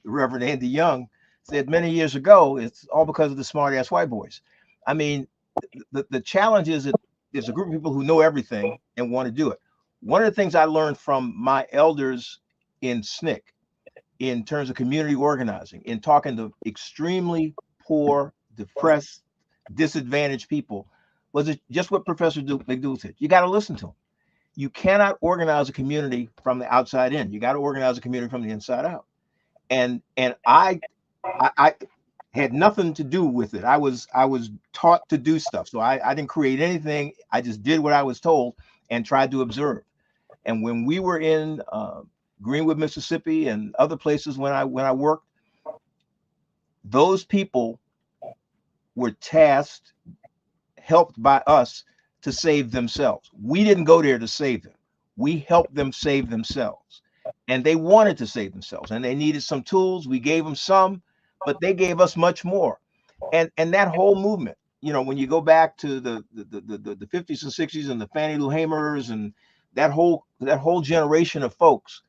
Reverend Andy Young, said many years ago, it's all because of the smart-ass white boys. The challenge is that there's a group of people who know everything and want to do it. One of the things I learned from my elders in SNCC, in terms of community organizing, in talking to extremely poor, depressed, disadvantaged people, was it just what Professor McDougall said. You got to listen to them. You cannot organize a community from the outside in. You got to organize a community from the inside out. And I had nothing to do with it. I was taught to do stuff. So I didn't create anything. I just did what I was told and tried to observe. And when we were in Greenwood, Mississippi, and other places when I worked, those people were tasked, helped by us to save themselves. We didn't go there to save them. We helped them save themselves. And they wanted to save themselves, and they needed some tools. We gave them some, but they gave us much more. And that whole movement, when you go back to the 50s and 60s and the Fannie Lou Hamers and that whole generation of folks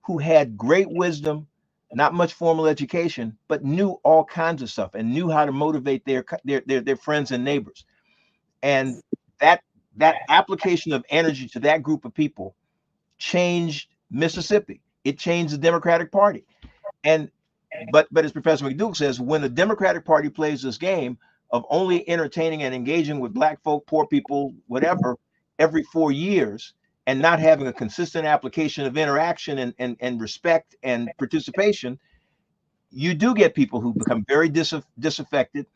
who had great wisdom, not much formal education, but knew all kinds of stuff and knew how to motivate their friends and neighbors. And that application of energy to that group of people changed Mississippi. It changed the Democratic Party. But as Professor McDougall says, when the Democratic Party plays this game of only entertaining and engaging with Black folk, poor people, whatever, every 4 years, and not having a consistent application of interaction and respect and participation, you do get people who become very disaffected.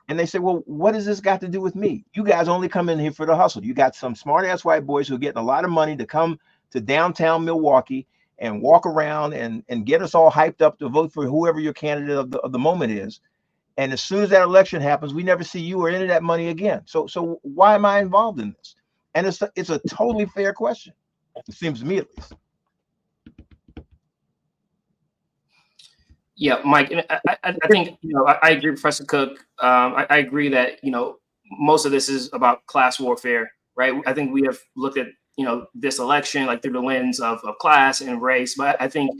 And they say, well, what has this got to do with me? You guys only come in here for the hustle. You got some smart ass white boys who are getting a lot of money to come to downtown Milwaukee and walk around and get us all hyped up to vote for whoever your candidate of the moment is. And as soon as that election happens, we never see you or any of that money again. So why am I involved in this? And it's a totally fair question. It seems to me, at least. Yeah, Mike, I think, I agree with Professor Cook. I agree that, most of this is about class warfare, right? I think we have looked at, this election like through the lens of class and race. But I think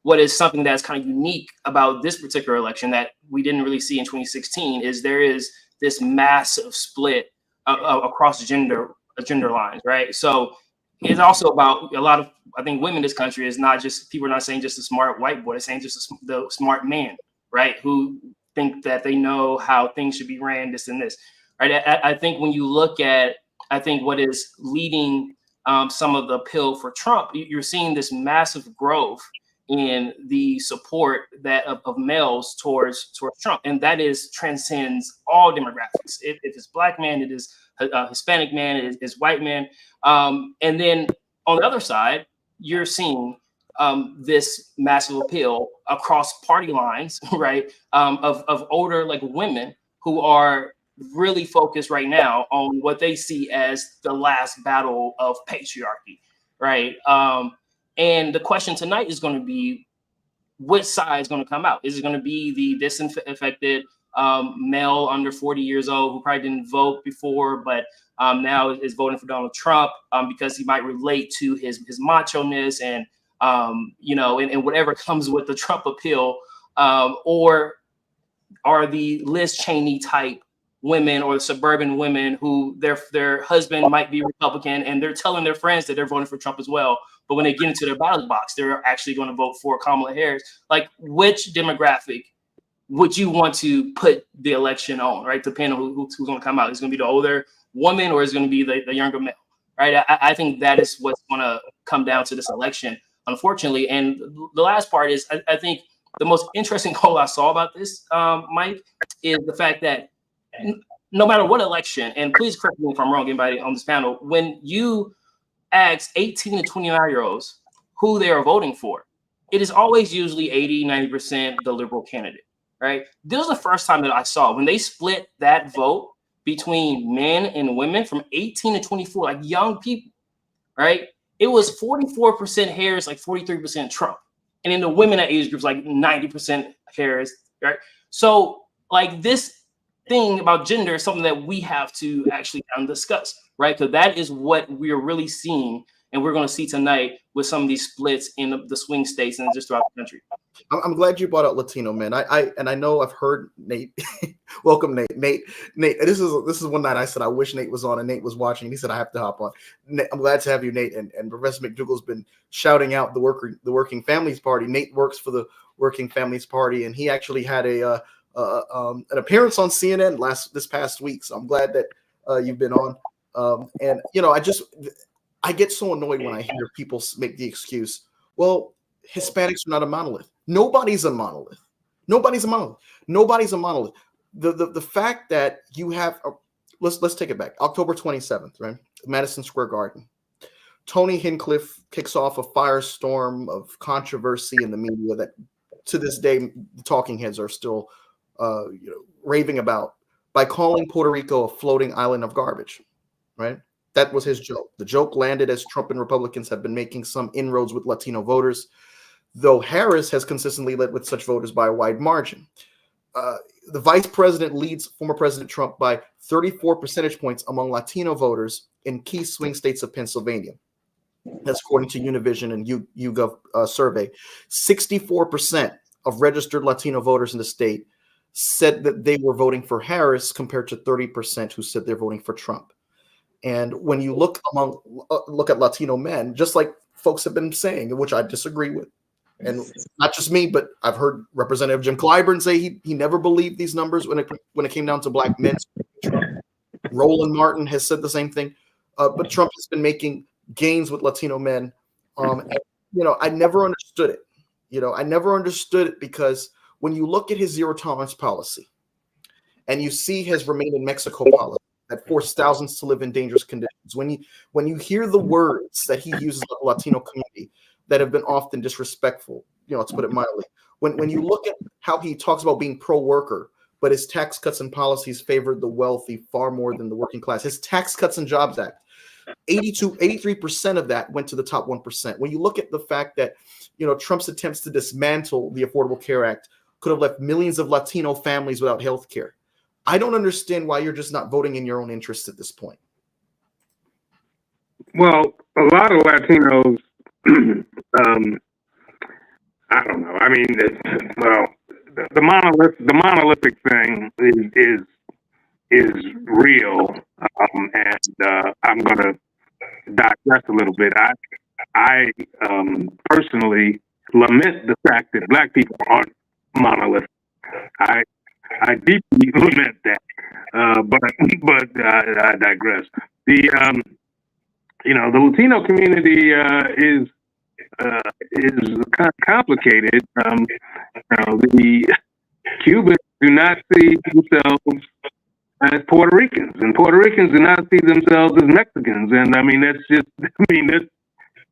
what is something that's kind of unique about this particular election that we didn't really see in 2016 is there is this massive split across gender lines, right? So it's also about a lot of, I think, women in this country is not just, people are not saying just a smart white boy, they're saying just the smart man, right? Who think that they know how things should be ran, this and this, right? I think when you look at, I think what is leading some of the appeal for Trump, you're seeing this massive growth in the support that of males towards Trump, and that transcends all demographics. If it's Black man, it is a Hispanic man, it is white man, and then on the other side, you're seeing this massive appeal across party lines, right? Of older like women who are really focused right now on what they see as the last battle of patriarchy, right? And the question tonight is going to be, which side is going to come out? Is it going to be the disaffected male under 40 years old who probably didn't vote before, but now is voting for Donald Trump because he might relate to his macho-ness and and whatever comes with the Trump appeal, or are the Liz Cheney type women or the suburban women who their husband might be Republican and they're telling their friends that they're voting for Trump as well. But when they get into their ballot box, they're actually going to vote for Kamala Harris. Like, which demographic would you want to put the election on, right? Depending on who's going to come out. Is it going to be the older woman or is it going to be the younger male, right? I think that is what's going to come down to this election, unfortunately. And the last part is I think the most interesting poll I saw about this, Mike, is the fact that no matter what election, and please correct me if I'm wrong, anybody on this panel, when you ask 18 to 29-year-olds who they are voting for, it is always usually 80, 90% the liberal candidate, right? This was the first time that I saw when they split that vote between men and women from 18 to 24, like young people, right? It was 44% Harris, like 43% Trump. And in the women at age groups, like 90% Harris, right? So like this thing about gender is something that we have to actually discuss, right? Because that is what we are really seeing, and we're going to see tonight with some of these splits in the swing states and just throughout the country. I'm glad you brought out Latino men. I know I've heard Nate. Welcome, Nate. Nate. This is one night I said I wish Nate was on, and Nate was watching. And he said I have to hop on. Nate, I'm glad to have you, Nate. And Professor McDougall's been shouting out the Working Families Party. Nate works for the Working Families Party, and he actually had an appearance on CNN this past week. So I'm glad that you've been on. And I get so annoyed when I hear people make the excuse, well, Hispanics are not a monolith. Nobody's a monolith. Nobody's a monolith. The fact that you have let's take it back. October 27th, right? Madison Square Garden. Tony Hinchcliffe kicks off a firestorm of controversy in the media that to this day the talking heads are still raving about by calling Puerto Rico a floating island of garbage, right? That was his joke. The joke landed as Trump and Republicans have been making some inroads with Latino voters, though Harris has consistently led with such voters by a wide margin. The vice president leads former President Trump by 34 percentage points among Latino voters in key swing states of Pennsylvania. That's according to Univision and YouGov survey. 64% of registered Latino voters in the state said that they were voting for Harris compared to 30% who said they're voting for Trump. And when you look at Latino men, just like folks have been saying, which I disagree with, and not just me, but I've heard Representative Jim Clyburn say he never believed these numbers when it came down to black men. Roland Martin has said the same thing, but Trump has been making gains with Latino men. And, I never understood it. I never understood it because when you look at his zero tolerance policy, and you see his Remain in Mexico policy that forced thousands to live in dangerous conditions, when you hear the words that he uses with the Latino community that have been often disrespectful, to put it mildly, when you look at how he talks about being pro-worker, but his tax cuts and policies favored the wealthy far more than the working class. His Tax Cuts and Jobs Act, 83% of that went to the top 1%. When you look at the fact that, Trump's attempts to dismantle the Affordable Care Act could have left millions of Latino families without health care. I don't understand why you're just not voting in your own interest at this point. Well, a lot of Latinos, I don't know. I mean, the monolithic thing is real, and I'm going to digress a little bit. I personally lament the fact that Black people aren't monolithic. I deeply lament that, but I digress. The Latino community is kind of complicated. The Cubans do not see themselves as Puerto Ricans, and Puerto Ricans do not see themselves as Mexicans. And I mean, that's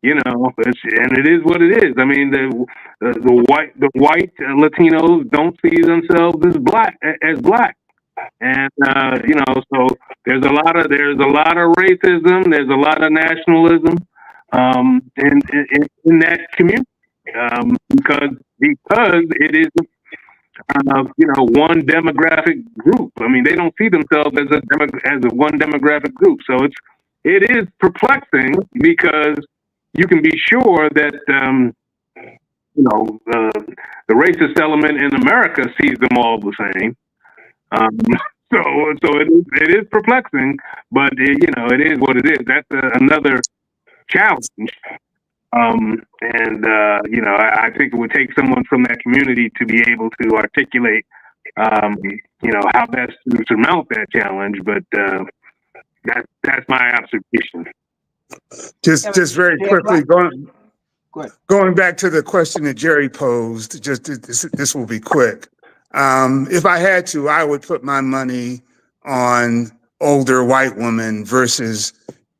and it is what it is. I mean, the white Latinos don't see themselves as black, and so there's a lot of racism, there's a lot of nationalism, in that community, because it is one demographic group. I mean, they don't see themselves as a one demographic group. So it is perplexing because you can be sure that the racist element in America sees them all the same. So it is perplexing, but it is what it is. That's another challenge. I think it would take someone from that community to be able to articulate, how best to surmount that challenge. But that's my observation. Just very quickly, going back to the question that Jerry posed, just this will be quick. If I had to, I would put my money on older white women versus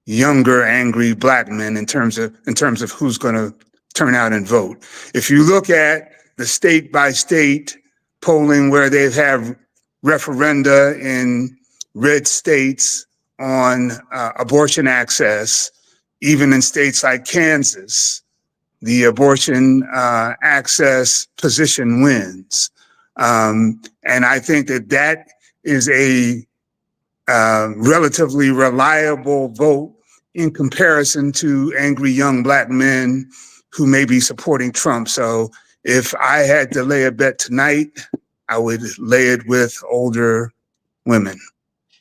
younger, angry black men in terms of who's going to turn out and vote. If you look at the state by state polling where they've had referenda in red states on abortion access, even in states like Kansas, the abortion access position wins. And I think that is a relatively reliable vote in comparison to angry young black men who may be supporting Trump. So if I had to lay a bet tonight, I would lay it with older women.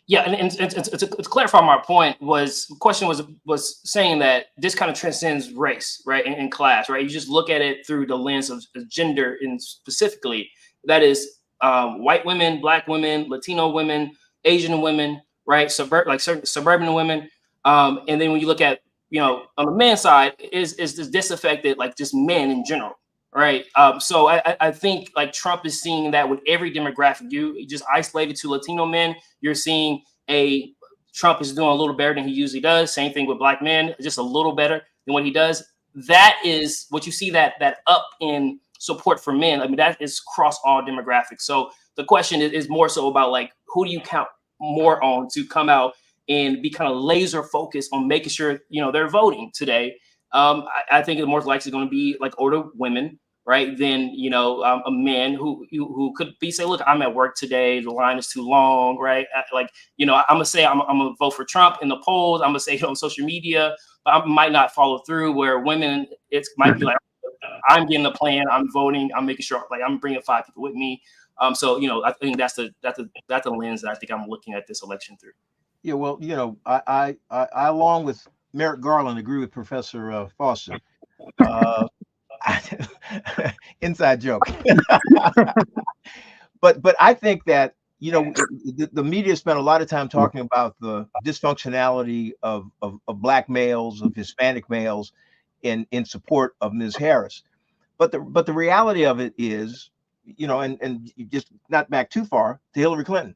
Yeah, and to clarify my point, the question was saying that this kind of transcends race, right, and class, right? You just look at it through the lens of gender, and specifically, that is white women, black women, Latino women, Asian women, right, certain suburban women, and then when you look at on the men's side, is this disaffected, like just men in general, right? So I think like Trump is seeing that with every demographic. You just isolated to Latino men, you're seeing Trump is doing a little better than he usually does. Same thing with black men, just a little better than what he does. That is what you see, that up in support for men. I mean, that is across all demographics. So the question is more so about like, who do you count more on to come out and be kind of laser focused on making sure they're voting today. I think it's more likely going to be like older women, right? Than a man who could be say, look, I'm at work today, the line is too long, right? I'm gonna say I'm gonna vote for Trump in the polls. I'm gonna say on social media, but I might not follow through. Where women, it might be like, I'm getting the plan, I'm voting, I'm making sure like I'm bringing 5 people with me. So I think that's the lens that I think I'm looking at this election through. Yeah, well, I along with Merrick Garland agree with Professor Foster. Inside joke. But I think that the media spent a lot of time talking about the dysfunctionality of black males, of Hispanic males, in support of Ms. Harris. But the reality of it is, and you just not back too far to Hillary Clinton.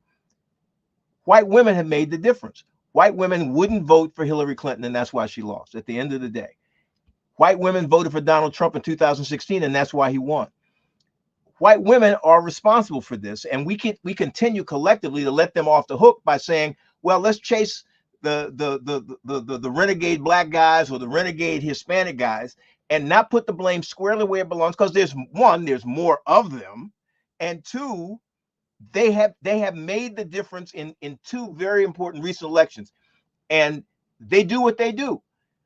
White women have made the difference. White women wouldn't vote for Hillary Clinton, and that's why she lost at the end of the day. White women voted for Donald Trump in 2016, and that's why he won. White women are responsible for this, and we continue collectively to let them off the hook by saying, well, let's chase the renegade black guys or the renegade Hispanic guys and not put the blame squarely where it belongs, because there's more of them, and two, they have made the difference in 2 very important recent elections, and they do what they do.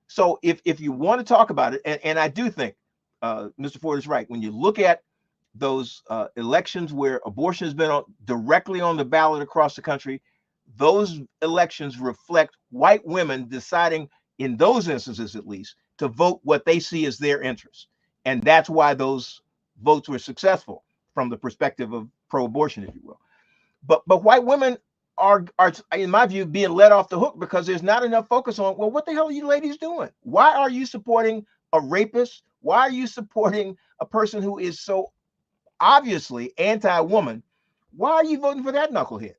So if you want to talk about it, and I do think Mr. Ford is right, when you look at those elections where abortion has been directly on the ballot across the country, those elections reflect white women deciding, in those instances at least, to vote what they see as their interests, and that's why those votes were successful from the perspective of pro-abortion, if you will. But white women are, in my view, being let off the hook because there's not enough focus on, well, what the hell are you ladies doing? Why are you supporting a rapist? Why are you supporting a person who is so obviously anti-woman? Why are you voting for that knucklehead?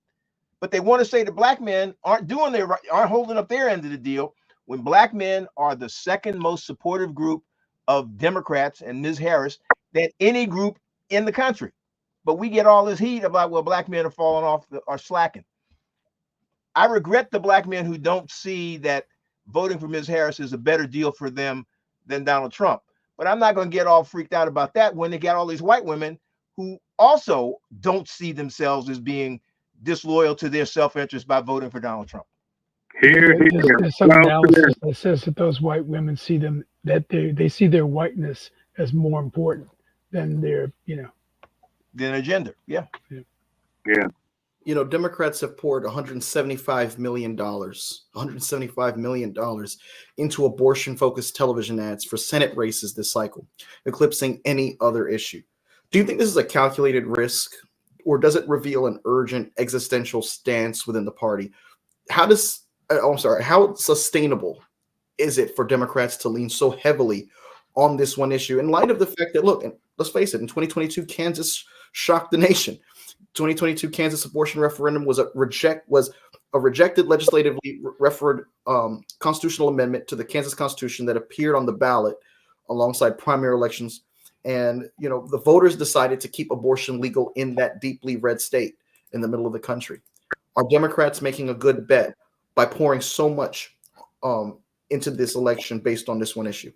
But they want to say that black men aren't holding up their end of the deal, when black men are the second most supportive group of Democrats and Ms. Harris than any group in the country. But we get all this heat about, well, black men are falling off, are slacking. I regret the black men who don't see that voting for Ms. Harris is a better deal for them than Donald Trump. But I'm not going to get all freaked out about that when they got all these white women who also don't see themselves as being disloyal to their self-interest by voting for Donald Trump. There's some analysis that says that those white women see them, that they see their whiteness as more important than their, than their gender. Yeah. Democrats have poured $175 million into abortion-focused television ads for Senate races this cycle, eclipsing any other issue. Do you think this is a calculated risk, or does it reveal an urgent existential stance within the party? How sustainable is it for Democrats to lean so heavily on this one issue in light of the fact that, look, and let's face it, in 2022, Kansas shocked the nation. 2022 Kansas abortion referendum was a rejected legislatively referred constitutional amendment to the Kansas Constitution that appeared on the ballot alongside primary elections. And, the voters decided to keep abortion legal in that deeply red state in the middle of the country. Are Democrats making a good bet by pouring so much into this election based on this one issue?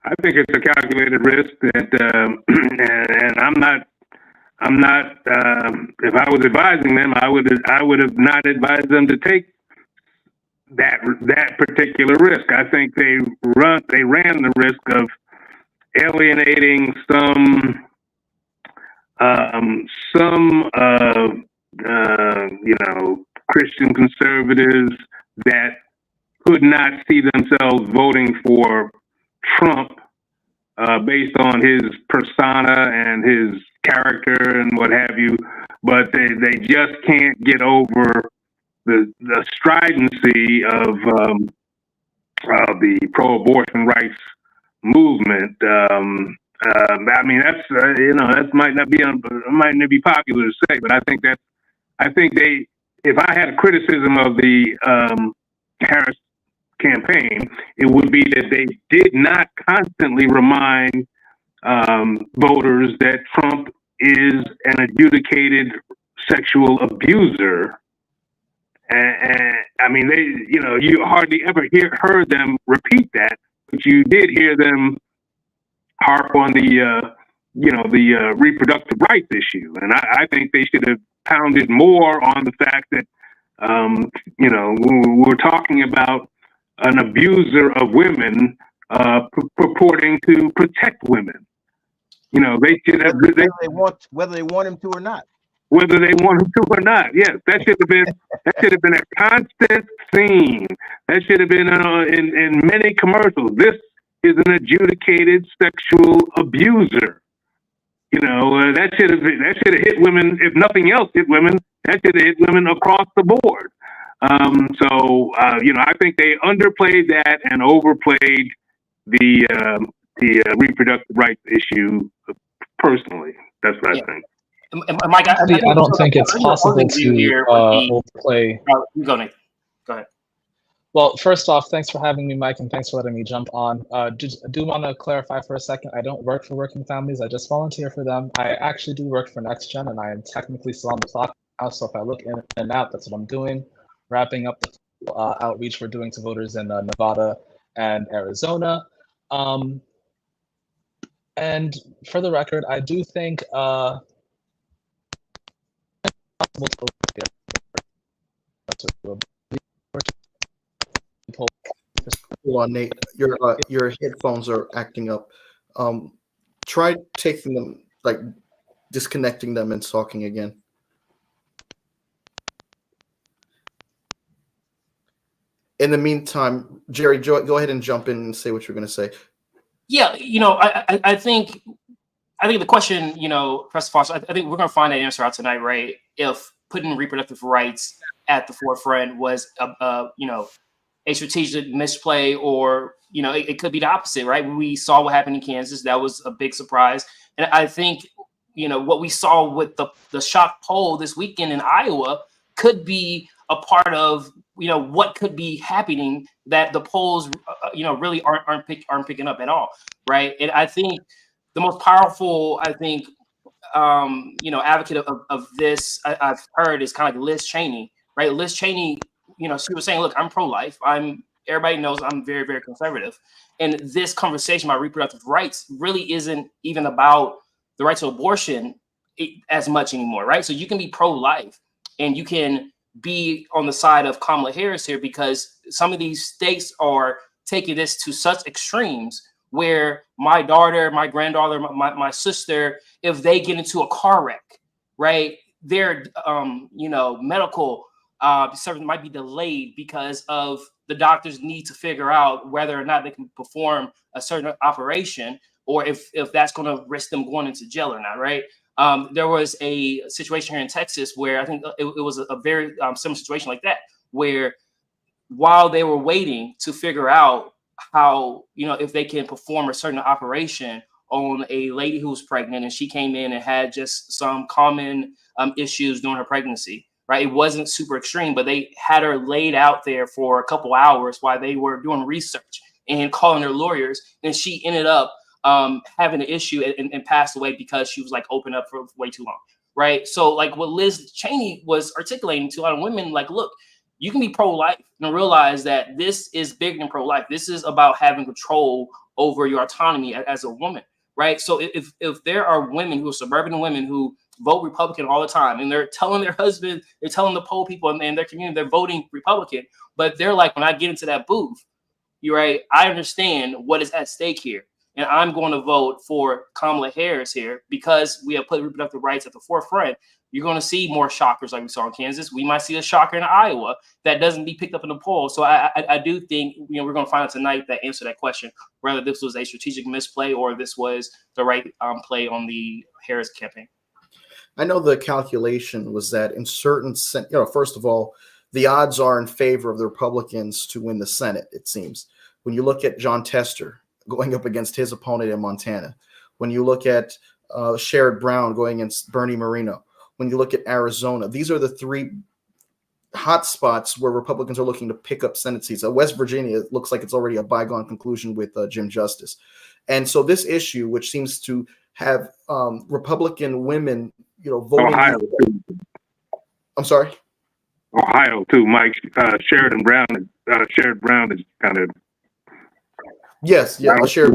I think it's a calculated risk that, and I'm not. If I was advising them, I would have not advised them to take that particular risk. I think they ran the risk of alienating some Christian conservatives that could not see themselves voting for Trump based on his persona and his character and what have you, but they just can't get over the stridency of the pro-abortion rights movement. I mean, that might not be popular to say, but I think if I had a criticism of the Harris campaign, it would be that they did not constantly remind voters that Trump is an adjudicated sexual abuser. And I mean, you hardly ever heard them repeat that, but you did hear them harp on the reproductive rights issue. And I think they should have pounded more on the fact that, we're talking about an abuser of women purporting to protect women. They should have whether they want him to or not. Whether they want him to or not, yes, that should have been a constant theme. That should have been in many commercials. This is an adjudicated sexual abuser. That should have hit women. If nothing else, hit women. That should have hit women across the board. I think they underplayed that and overplayed the reproductive rights issue. Personally, that's what I think. Mike, I don't think it's possible to overplay. Go ahead. Well, first off, thanks for having me, Mike, and thanks for letting me jump on. Do want to clarify for a second, I don't work for working families. I just volunteer for them. I actually do work for NextGen, and I am technically still on the clock now. So if I look in and out, that's what I'm doing. Wrapping up the outreach we're doing to voters in Nevada and Arizona. And for the record, I do think Hold on, Nate. Your headphones are acting up. Try taking them, disconnecting them and talking again. In the meantime, Jerry, go ahead and jump in and say what you're going to say. Yeah, I think the question, first of all, I think we're going to find that answer out tonight, right? If putting reproductive rights at the forefront was, a strategic misplay, or, it could be the opposite, right? We saw what happened in Kansas. That was a big surprise. And I think, what we saw with the shock poll this weekend in Iowa could be a part of, what could be happening that the polls, really aren't picking up at all, right? And I think the most powerful, advocate of this I've heard is kind of like Liz Cheney, right? Liz Cheney, she was saying, look, I'm pro-life. Everybody knows I'm very, very conservative. And this conversation about reproductive rights really isn't even about the right to abortion as much anymore, right? So you can be pro-life and you can be on the side of Kamala Harris here, because some of these states are taking this to such extremes where my daughter, my granddaughter, my sister, if they get into a car wreck, right, their medical service might be delayed because of the doctors need to figure out whether or not they can perform a certain operation, or if that's going to risk them going into jail or not, right? There was a situation here in Texas where I think it was a very similar situation like that, where while they were waiting to figure out how, if they can perform a certain operation on a lady who was pregnant, and she came in and had just some common issues during her pregnancy, right? It wasn't super extreme, but they had her laid out there for a couple hours while they were doing research and calling their lawyers, and she ended up having an issue and passed away because she was like open up for way too long, right? So like what Liz Cheney was articulating to a lot of women, like, look, you can be pro-life and realize that this is bigger than pro-life. This is about having control over your autonomy as a woman, right? So if there are women who are suburban women who vote Republican all the time, and they're telling their husband, they're telling the poll people in their community they're voting Republican, but they're like, when I get into that booth, you're right, I understand what is at stake here. And I'm going to vote for Kamala Harris here because we have put reproductive rights at the forefront. You're going to see more shockers like we saw in Kansas. We might see a shocker in Iowa that doesn't be picked up in the poll. So I do think we're going to find out tonight that answer that question, whether this was a strategic misplay or this was the right play on the Harris campaign. I know the calculation was that in certain, first of all, the odds are in favor of the Republicans to win the Senate, it seems. When you look at John Tester going up against his opponent in Montana, when you look at Sherrod Brown going against Bernie Moreno, when you look at Arizona, these are the three hot spots where Republicans are looking to pick up Senate seats. West Virginia, it looks like it's already a bygone conclusion with Jim Justice. And so this issue, which seems to have Republican women, voting. Ohio, I'm sorry? Ohio, too, Mike. Sherrod Brown is kind of. Yes, yeah, sure.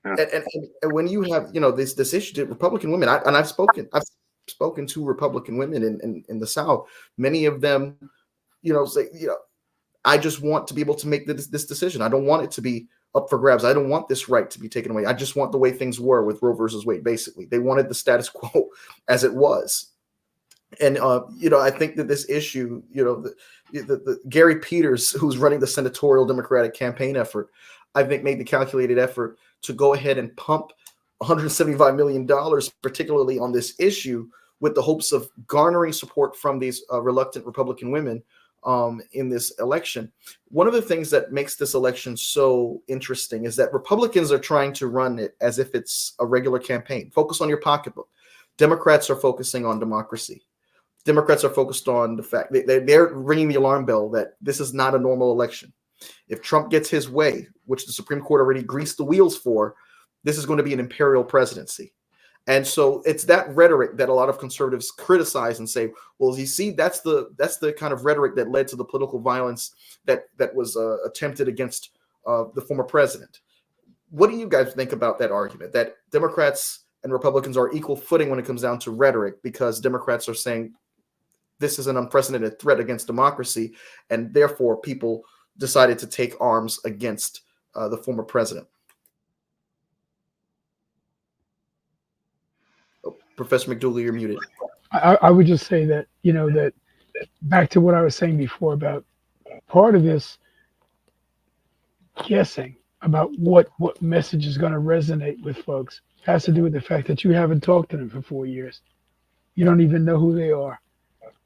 And when you have this issue to Republican women, I've spoken to Republican women in the South. Many of them, say, I just want to be able to make this decision. I don't want it to be up for grabs. I don't want this right to be taken away. I just want the way things were with Roe versus Wade. Basically, they wanted the status quo as it was. And I think that this issue, the Gary Peters, who's running the senatorial Democratic campaign effort, I think made the calculated effort to go ahead and pump $175 million, particularly on this issue, with the hopes of garnering support from these reluctant Republican women in this election. One of the things that makes this election so interesting is that Republicans are trying to run it as if it's a regular campaign. Focus on your pocketbook. Democrats are focusing on democracy. Democrats are focused on the fact that they're ringing the alarm bell that this is not a normal election. If Trump gets his way, which the Supreme Court already greased the wheels for, this is going to be an imperial presidency. And so it's that rhetoric that a lot of conservatives criticize and say, well, you see, that's the kind of rhetoric that led to the political violence that was attempted against the former president. What do you guys think about that argument, that Democrats and Republicans are equal footing when it comes down to rhetoric, because Democrats are saying this is an unprecedented threat against democracy, and therefore people decided to take arms against the former president? Oh, Professor McDougall, you're muted. I would just say that, that back to what I was saying before about part of this guessing about what message is going to resonate with folks has to do with the fact that you haven't talked to them for 4 years. You don't even know who they are.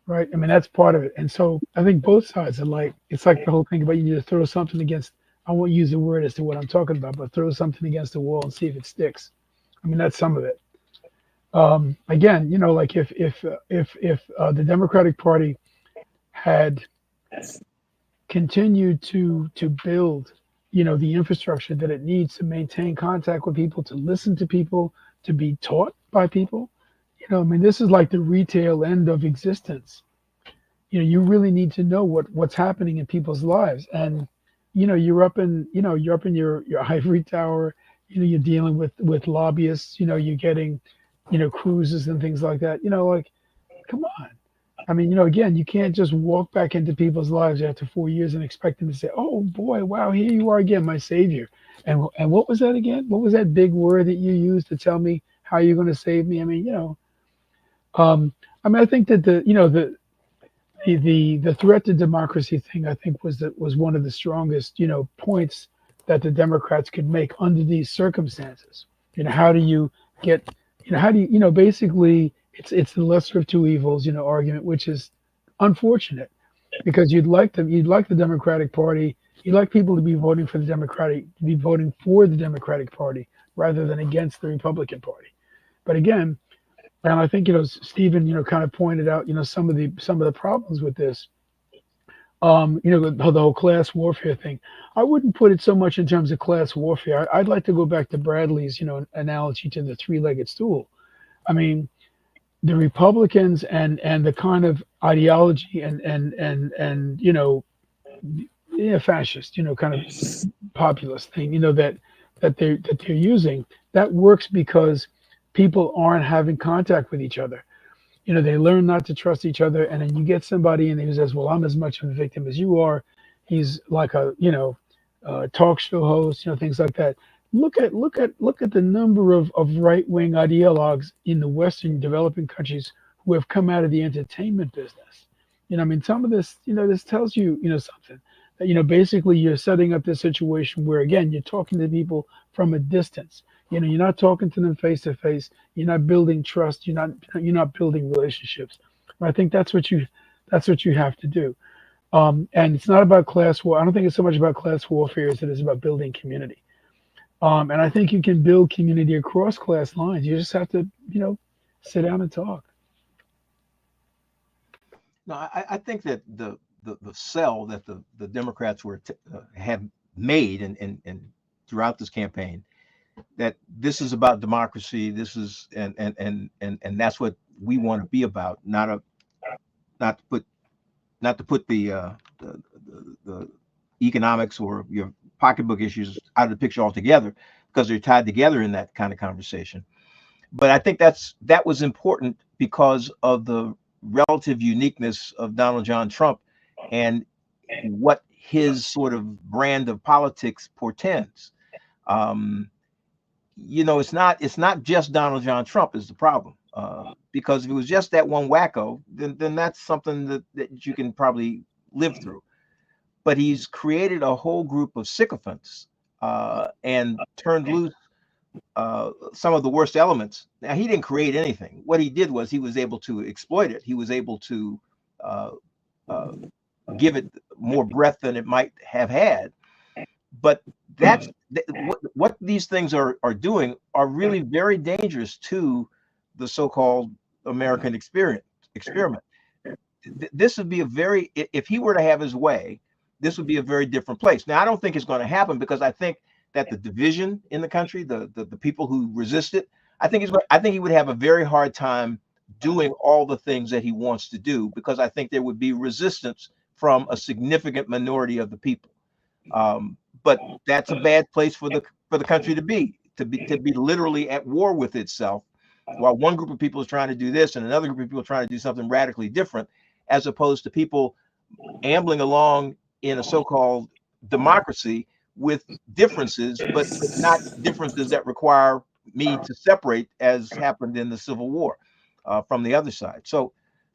Right. I mean, that's part of it. And so I think both sides are like, it's like the whole thing about you need to throw something against, I won't use the word as to what I'm talking about, but throw something against the wall and see if it sticks. I mean, that's some of it. Again, like if the Democratic Party had continued to build, the infrastructure that it needs to maintain contact with people, to listen to people, to be taught by people, this is like the retail end of existence. You really need to know what's happening in people's lives. And, you're up in your ivory tower, you're dealing with lobbyists, you're getting cruises and things like that. Like, come on. I mean, again, you can't just walk back into people's lives after 4 years and expect them to say, "Oh boy, wow, here you are again, my savior." And what was that again? What was that big word that you used to tell me how you're going to save me? I mean, I think that the threat to democracy thing, I think, was one of the strongest, points that the Democrats could make under these circumstances. How do you get, how do you, basically it's the lesser of two evils, argument, which is unfortunate because you'd like the Democratic Party, you'd like people to be voting for the Democratic Party rather than against the Republican Party. But again, and I think Stephen kind of pointed out some of the problems with this. The whole class warfare thing. I wouldn't put it so much in terms of class warfare. I'd like to go back to Bradley's analogy to the three-legged stool. I mean, the Republicans and the kind of ideology and fascist kind of populist thing that they're using, that works because people aren't having contact with each other. They learn not to trust each other, and then you get somebody and who says, "Well, I'm as much of a victim as you are." He's like a talk show host, things like that. Look at the number of right-wing ideologues in the Western developing countries who have come out of the entertainment business. I mean, some of this, this tells you, something that, basically you're setting up this situation where, again, you're talking to people from a distance. You're not talking to them face to face. You're not building trust. You're not building relationships. I think that's what you have to do. And it's not about class war. I don't think it's so much about class warfare as it is about building community. And I think you can build community across class lines. You just have to, sit down and talk. No, I think that the sell that the Democrats have made and throughout this campaign, that this is about democracy. This is and that's what we want to be about. Not to put the economics or your pocketbook issues out of the picture altogether, because they're tied together in that kind of conversation. But I think that was important because of the relative uniqueness of Donald John Trump and what his sort of brand of politics portends. It's not just Donald John Trump is the problem. Because if it was just that one wacko, then that's something that you can probably live through. But he's created a whole group of sycophants and turned loose some of the worst elements. Now, he didn't create anything. What he did was he was able to exploit it. He was able to give it more breadth than it might have had. But that's what these things are doing are really very dangerous to the so-called American experiment. This would be if he were to have his way, this would be a very different place. Now, I don't think it's going to happen because I think that the division in the country, the people who resist it, I think he would have a very hard time doing all the things that he wants to do, because I think there would be resistance from a significant minority of the people. But that's a bad place for the country to be literally at war with itself, while one group of people is trying to do this and another group of people are trying to do something radically different, as opposed to people ambling along in a so-called democracy with differences, but not differences that require me to separate, as happened in the Civil War, from the other side. So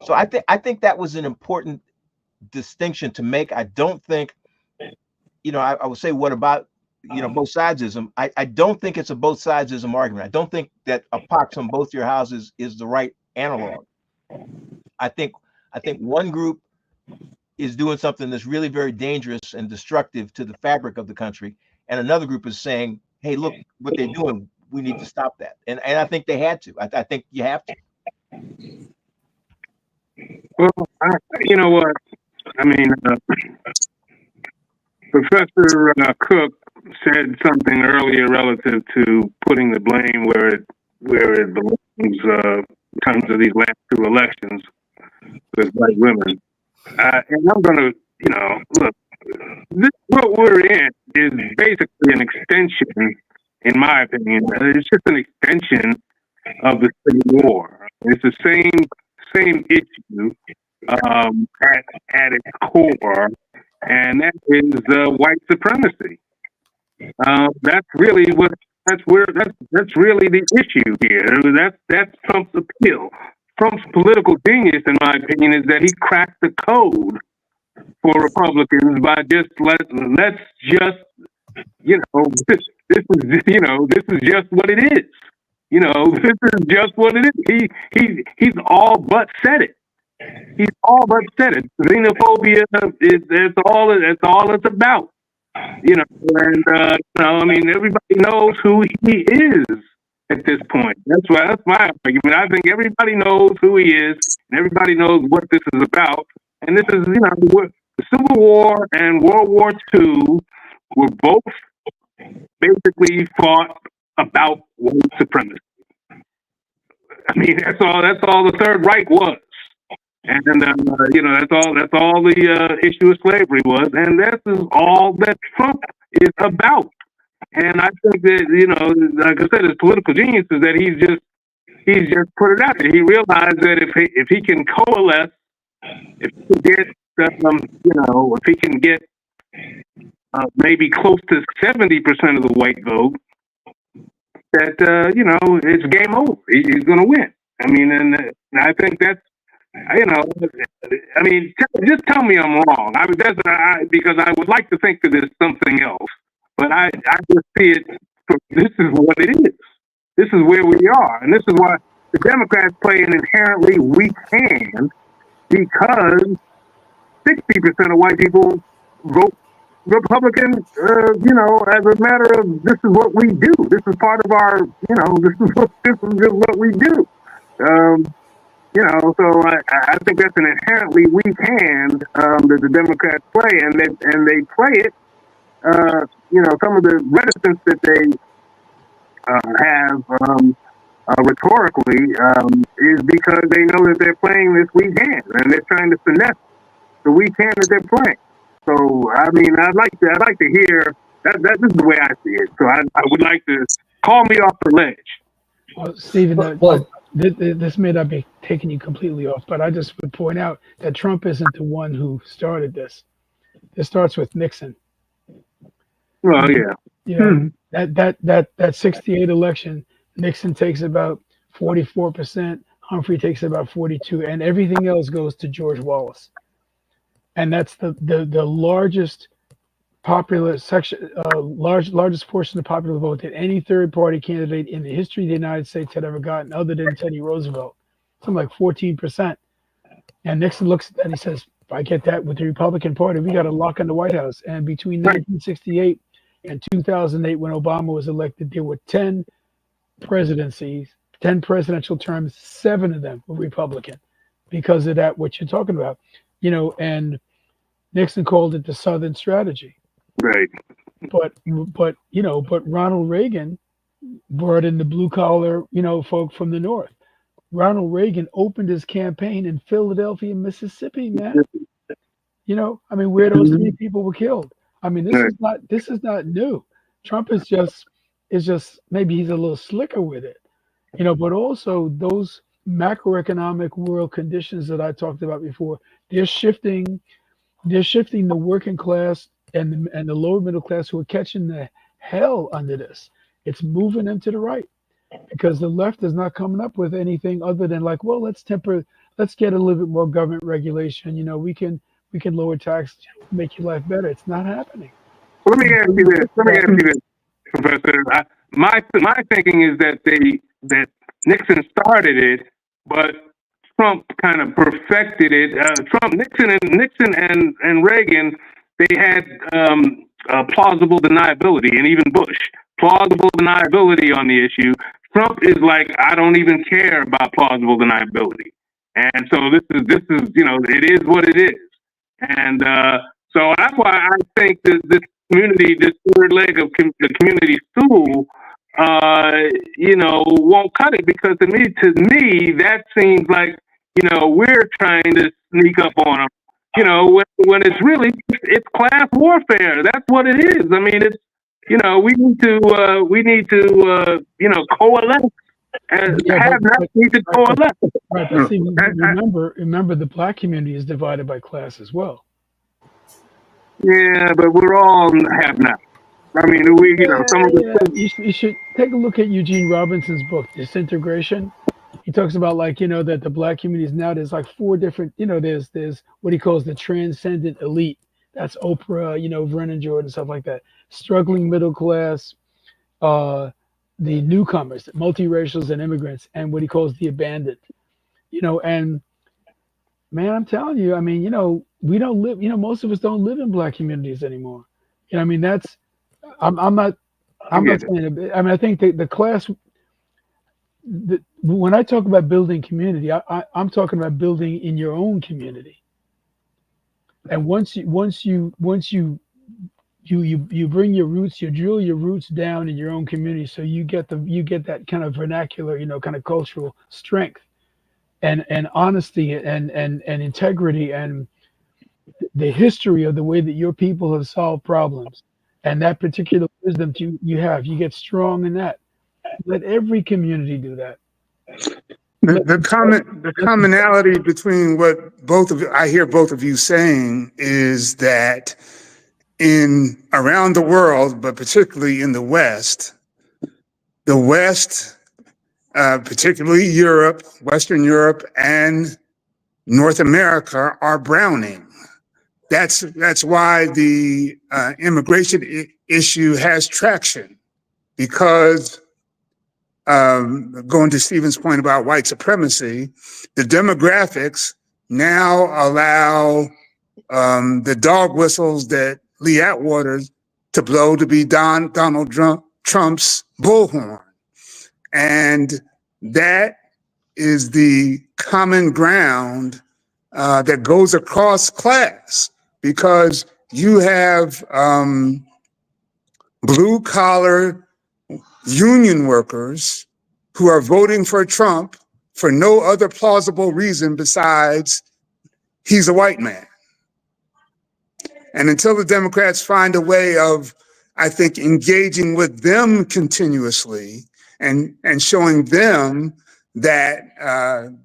I think that was an important distinction to make. I don't think, I would say, what about, both sidesism? I don't think it's a both sidesism argument. I don't think that a pox on both your houses is the right analog. I think one group is doing something that's really very dangerous and destructive to the fabric of the country, and another group is saying, "Hey, look what they're doing. We need to stop that." And I think they had to. I think you have to. Well, you know what? I mean, Professor Cook said something earlier relative to putting the blame where it belongs in terms of these last two elections with white women. And I'm going to, look, what we're in is basically an extension, in my opinion. It's just an extension of the Civil War. It's the same issue at its core, and that is white supremacy. That's really that's really the issue here. That's Trump's appeal. Trump's political genius, in my opinion, is that he cracked the code for Republicans by just let's just this is just what it is. This is just what it is. He's all but said it. He's all but said it. Xenophobia that's all it's about. I mean, everybody knows who he is at this point. That's my argument. I think everybody knows who he is, and everybody knows what this is about. And this is, the Civil War and World War II were both basically fought about white supremacy. I mean, that's all the Third Reich was. And that's all the issue of slavery was, and this is all that Trump is about. And I think that like I said, his political genius is that he's just put it out there. He realized that if he can coalesce, if he can get if he can get maybe close to 70% of the white vote, that it's game over. He's going to win. I mean, and I think that's. I mean, just tell me I'm wrong. Because I would like to think that there's something else, but I just see it. This is what it is. This is where we are, and this is why the Democrats play an inherently weak hand, because 60% of white people vote Republican. As a matter of this is what we do. This is part of our. This is what we do. So I think that's an inherently weak hand that the Democrats play, and they play it. Some of the reticence that they have rhetorically is because they know that they're playing this weak hand, and they're trying to finesse the weak hand that they're playing. So I mean, I'd like to hear that. This is the way I see it. So I would like to call me off the ledge. Well, Stephen, this may not be taking you completely off, but I just would point out that Trump isn't the one who started this. This starts with Nixon. Oh yeah. That 68 election, Nixon takes about 44%, Humphrey takes about 42%, and everything else goes to George Wallace. And that's the largest popular section, largest portion of the popular vote that any third party candidate in the history of the United States had ever gotten, other than Teddy Roosevelt, something like 14%. And Nixon looks at that and he says, if I get that with the Republican Party, we got a lock in the White House. And between 1968 and 2008, when Obama was elected, there were 10 presidencies, 10 presidential terms, 7 of them were Republican because of that, what you're talking about, and Nixon called it the Southern strategy. Right. But Ronald Reagan brought in the blue collar, folk from the North. Ronald Reagan opened his campaign in Philadelphia, Mississippi, man. Where those 3 people were killed. I mean, this is not new. Trump is just maybe he's a little slicker with it, but also those macroeconomic world conditions that I talked about before, they're shifting the working class and the lower middle class who are catching the hell under this. It's moving them to the right because the left is not coming up with anything other than like, well, let's get a little bit more government regulation. We can lower tax, make your life better. It's not happening. Let me ask you this, Professor. My thinking is that Nixon started it, but Trump kind of perfected it. Nixon and Reagan, they had plausible deniability, and even Bush, plausible deniability on the issue. Trump is like, I don't even care about plausible deniability, and so this is it is what it is, and so that's why I think that this community, this third leg of the community stool, won't cut it, because to me that seems like we're trying to sneak up on them. When it's really, it's class warfare. That's what it is. I mean, it's, we need to coalesce And Yeah, have not need to coalesce. right, but No, see, remember the black community is divided by class as well. yeah, but we're all have not. I mean, some of Yeah. the You should take a look at Eugene Robinson's book, Disintegration. He talks about, like, that the black community is now, there's like four different, there's what he calls the transcendent elite. That's Oprah, Vernon Jordan, stuff like that. Struggling middle class, uh, the newcomers, multiracials and immigrants, and what he calls the abandoned. And man, I'm telling you, I mean, we don't live, most of us don't live in black communities anymore. I mean, that's, I'm not, I I'm not get it. saying it. I mean, I think the class, when I talk about building community, I'm talking about building in your own community. And once you bring your roots, you drill your roots down in your own community, so you get that kind of vernacular, kind of cultural strength and honesty and integrity and the history of the way that your people have solved problems and that particular wisdom you get strong in that. Let every community do that. The commonality between what I hear both of you saying is that in around the world, but particularly in the West, particularly Europe, Western Europe, and North America are browning. That's why the immigration issue has traction, because going to Stephen's point about white supremacy, the demographics now allow the dog whistles that Lee Atwater to blow to be Donald Trump's bullhorn. And that is the common ground that goes across class, because you have blue collar union workers who are voting for Trump for no other plausible reason besides he's a white man. And until the Democrats find a way of, I think, engaging with them continuously and showing them that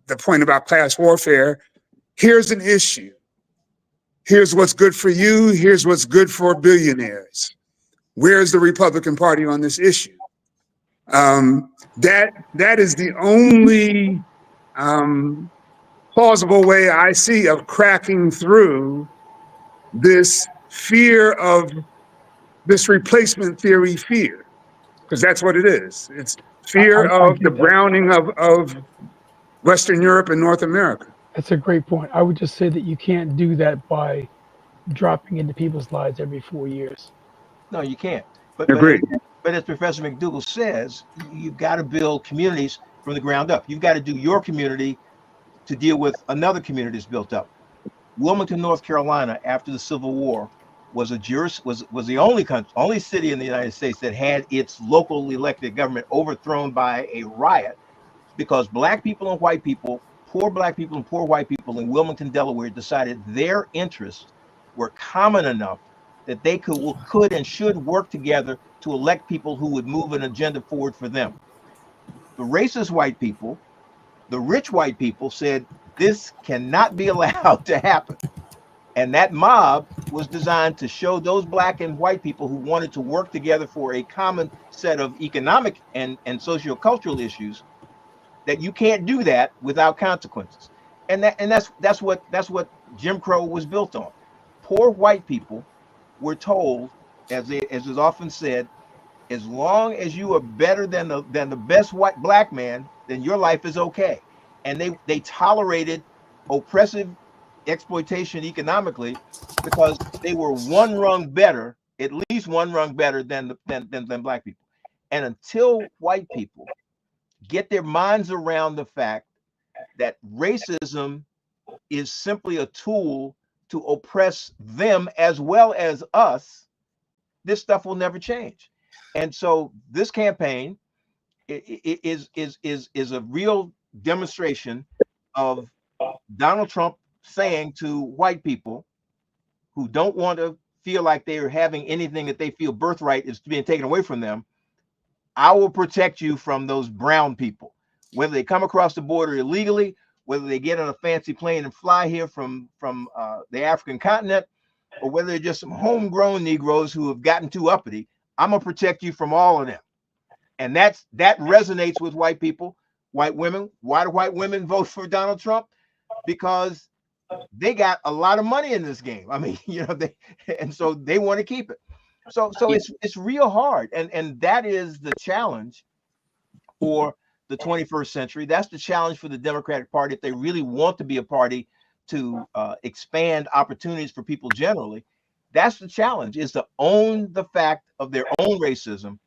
the point about class warfare, here's an issue. Here's what's good for you. Here's what's good for billionaires. Where's the Republican Party on this issue? That is the only plausible way I see of cracking through this fear of this replacement theory fear, because that's what it is. It's fear I of the get that. browning of Western Europe and North America. That's a great point. I would just say that you can't do that by dropping into people's lives every 4 years. No, you can't. Agreed. But as Professor McDougall says, you've got to build communities from the ground up. You've got to do your community to deal with another community that's built up. Wilmington, North Carolina, after the Civil War, was the only city in the United States that had its local elected government overthrown by a riot, because black people and white people, poor black people and poor white people in Wilmington, Delaware, decided their interests were common enough that they could and should work together to elect people who would move an agenda forward for them. The racist white people, the rich white people said, this cannot be allowed to happen. And that mob was designed to show those black and white people who wanted to work together for a common set of economic and sociocultural issues that you can't do that without consequences. And that's what Jim Crow was built on. Poor white people were told, as is often said, as long as you are better than the best white black man, then your life is okay. And they tolerated oppressive exploitation economically because they were one rung better, at least one rung better than black people. And until white people get their minds around the fact that racism is simply a tool to oppress them as well as us, this stuff will never change. And so this campaign is a real demonstration of Donald Trump saying to white people who don't want to feel like they're having anything that they feel birthright is being taken away from them, I will protect you from those brown people. whether they come across the border illegally, whether they get on a fancy plane and fly here from the African continent, or whether they're just some homegrown Negroes who have gotten too uppity. I'm gonna protect you from all of them. And that resonates with white people, white women. Why do white women vote for Donald Trump? Because they got a lot of money in this game. I mean, and so they want to keep it. So it's real hard. And that is the challenge for the 21st century. That's the challenge for the Democratic Party if they really want to be a party to expand opportunities for people generally. That's the challenge, is to own the fact of their own racism,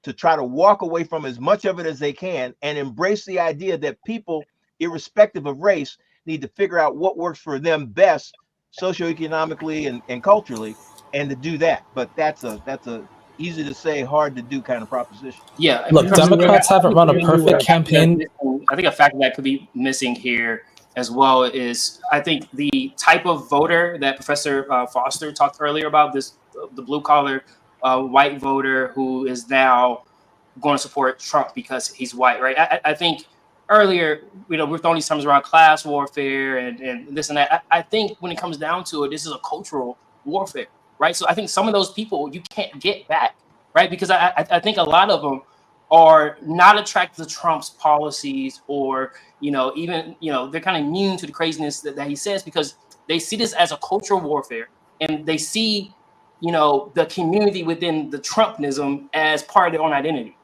to try to walk away from as much of it as they can and embrace the idea that people, irrespective of race, need to figure out what works for them best socioeconomically and culturally, and to do that. But that's a easy to say, hard to do kind of proposition. Yeah, Look, Democrats haven't run a perfect campaign. I think a factor that could be missing here as well is, I think, the type of voter that Professor Foster talked earlier about, the blue collar white voter who is now going to support Trump because he's white, right? I think earlier, we're throwing these terms around class warfare and this and that. I think when it comes down to it, this is a cultural warfare, right? So I think some of those people you can't get back, right? Because I think a lot of them are not attracted to Trump's policies, or even they're kind of immune to the craziness that he says, because they see this as a cultural warfare, and they see the community within the Trumpism as part of their own identity,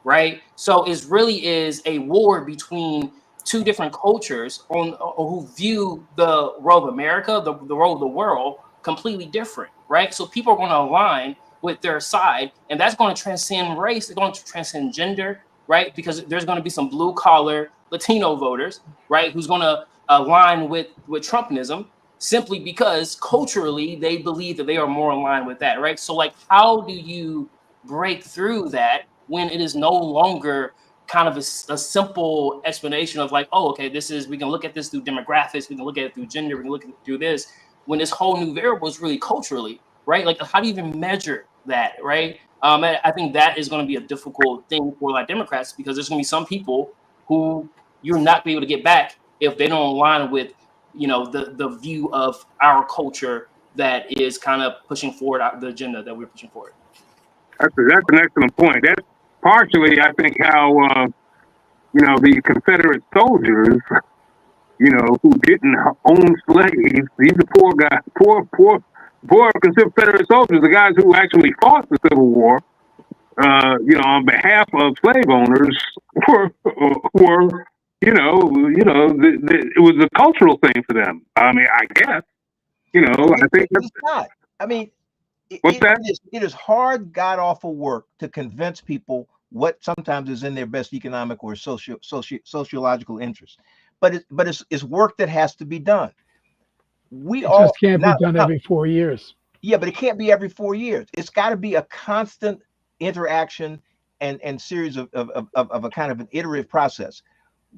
right? So it really is a war between two different cultures who view the role of America, the role of the world, completely different, right? So people are going to align with their side, and that's going to transcend race. It's going to transcend gender, right? Because there's going to be some blue collar Latino voters, right, who's going to align with Trumpism simply because culturally they believe that they are more aligned with that, right? So how do you break through that when it is no longer kind of a simple explanation of okay, we can look at this through demographics, we can look at it through gender, we can look at it through this, when this whole new variable is really culturally, right? How do you even measure that, right? I think that is going to be a difficult thing for Democrats, because there's going to be some people who you're not be able to get back if they don't align with the view of our culture that is kind of pushing forward the agenda that we're pushing forward. That's an excellent point. That's partially, I think, how the Confederate soldiers, who didn't own slaves, these are poor guys, poor Confederate soldiers, the guys who actually fought the Civil War, on behalf of slave owners, were it was a cultural thing for them. I mean, I guess, I think it's not. I mean, it is hard, god awful work to convince people what sometimes is in their best economic or sociological interest, but it's work that has to be done. It just can't be done every 4 years. Yeah, but it can't be every 4 years. It's got to be a constant interaction and series of a kind of an iterative process.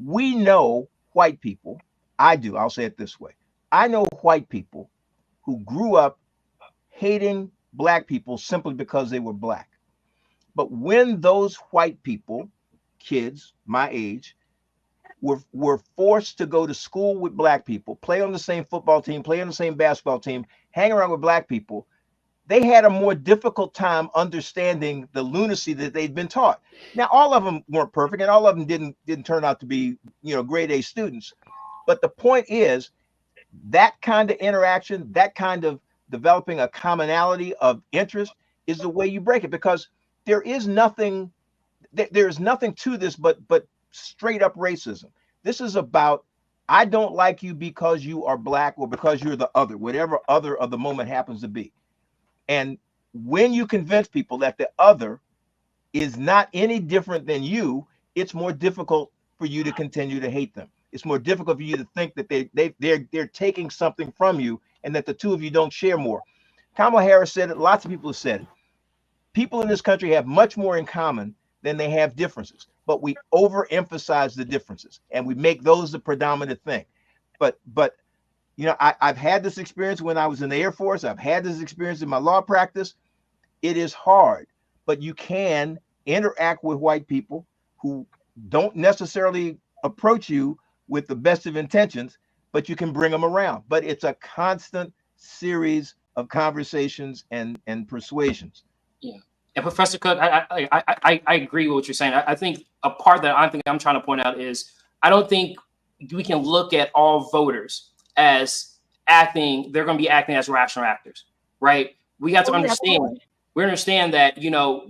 We know white people, I'll say it this way. I know white people who grew up hating black people simply because they were black. But when those white people, kids my age, were forced to go to school with black people, play on the same football team, play on the same basketball team, hang around with black people, they had a more difficult time understanding the lunacy that they'd been taught. Now, all of them weren't perfect, and all of them didn't turn out to be, grade A students. But the point is, that kind of interaction, that kind of developing a commonality of interest is the way you break it, because there is nothing to this but straight up racism. This is about, I don't like you because you are black or because you're the other, whatever other of the moment happens to be. And when you convince people that the other is not any different than you, it's more difficult for you to continue to hate them. It's more difficult for you to think that they're taking something from you and that the two of you don't share more. Kamala Harris said it. Lots of people have said it. People in this country have much more in common than they have differences, but we overemphasize the differences and we make those the predominant thing. But I've had this experience when I was in the Air Force. I've had this experience in my law practice. It is hard, but you can interact with white people who don't necessarily approach you with the best of intentions, but you can bring them around. But it's a constant series of conversations and persuasions. Yeah. And Professor Cook, I agree with what you're saying. I think a part that I'm trying to point out is I don't think we can look at all voters as they're going to be acting as rational actors, right? We have to understand that,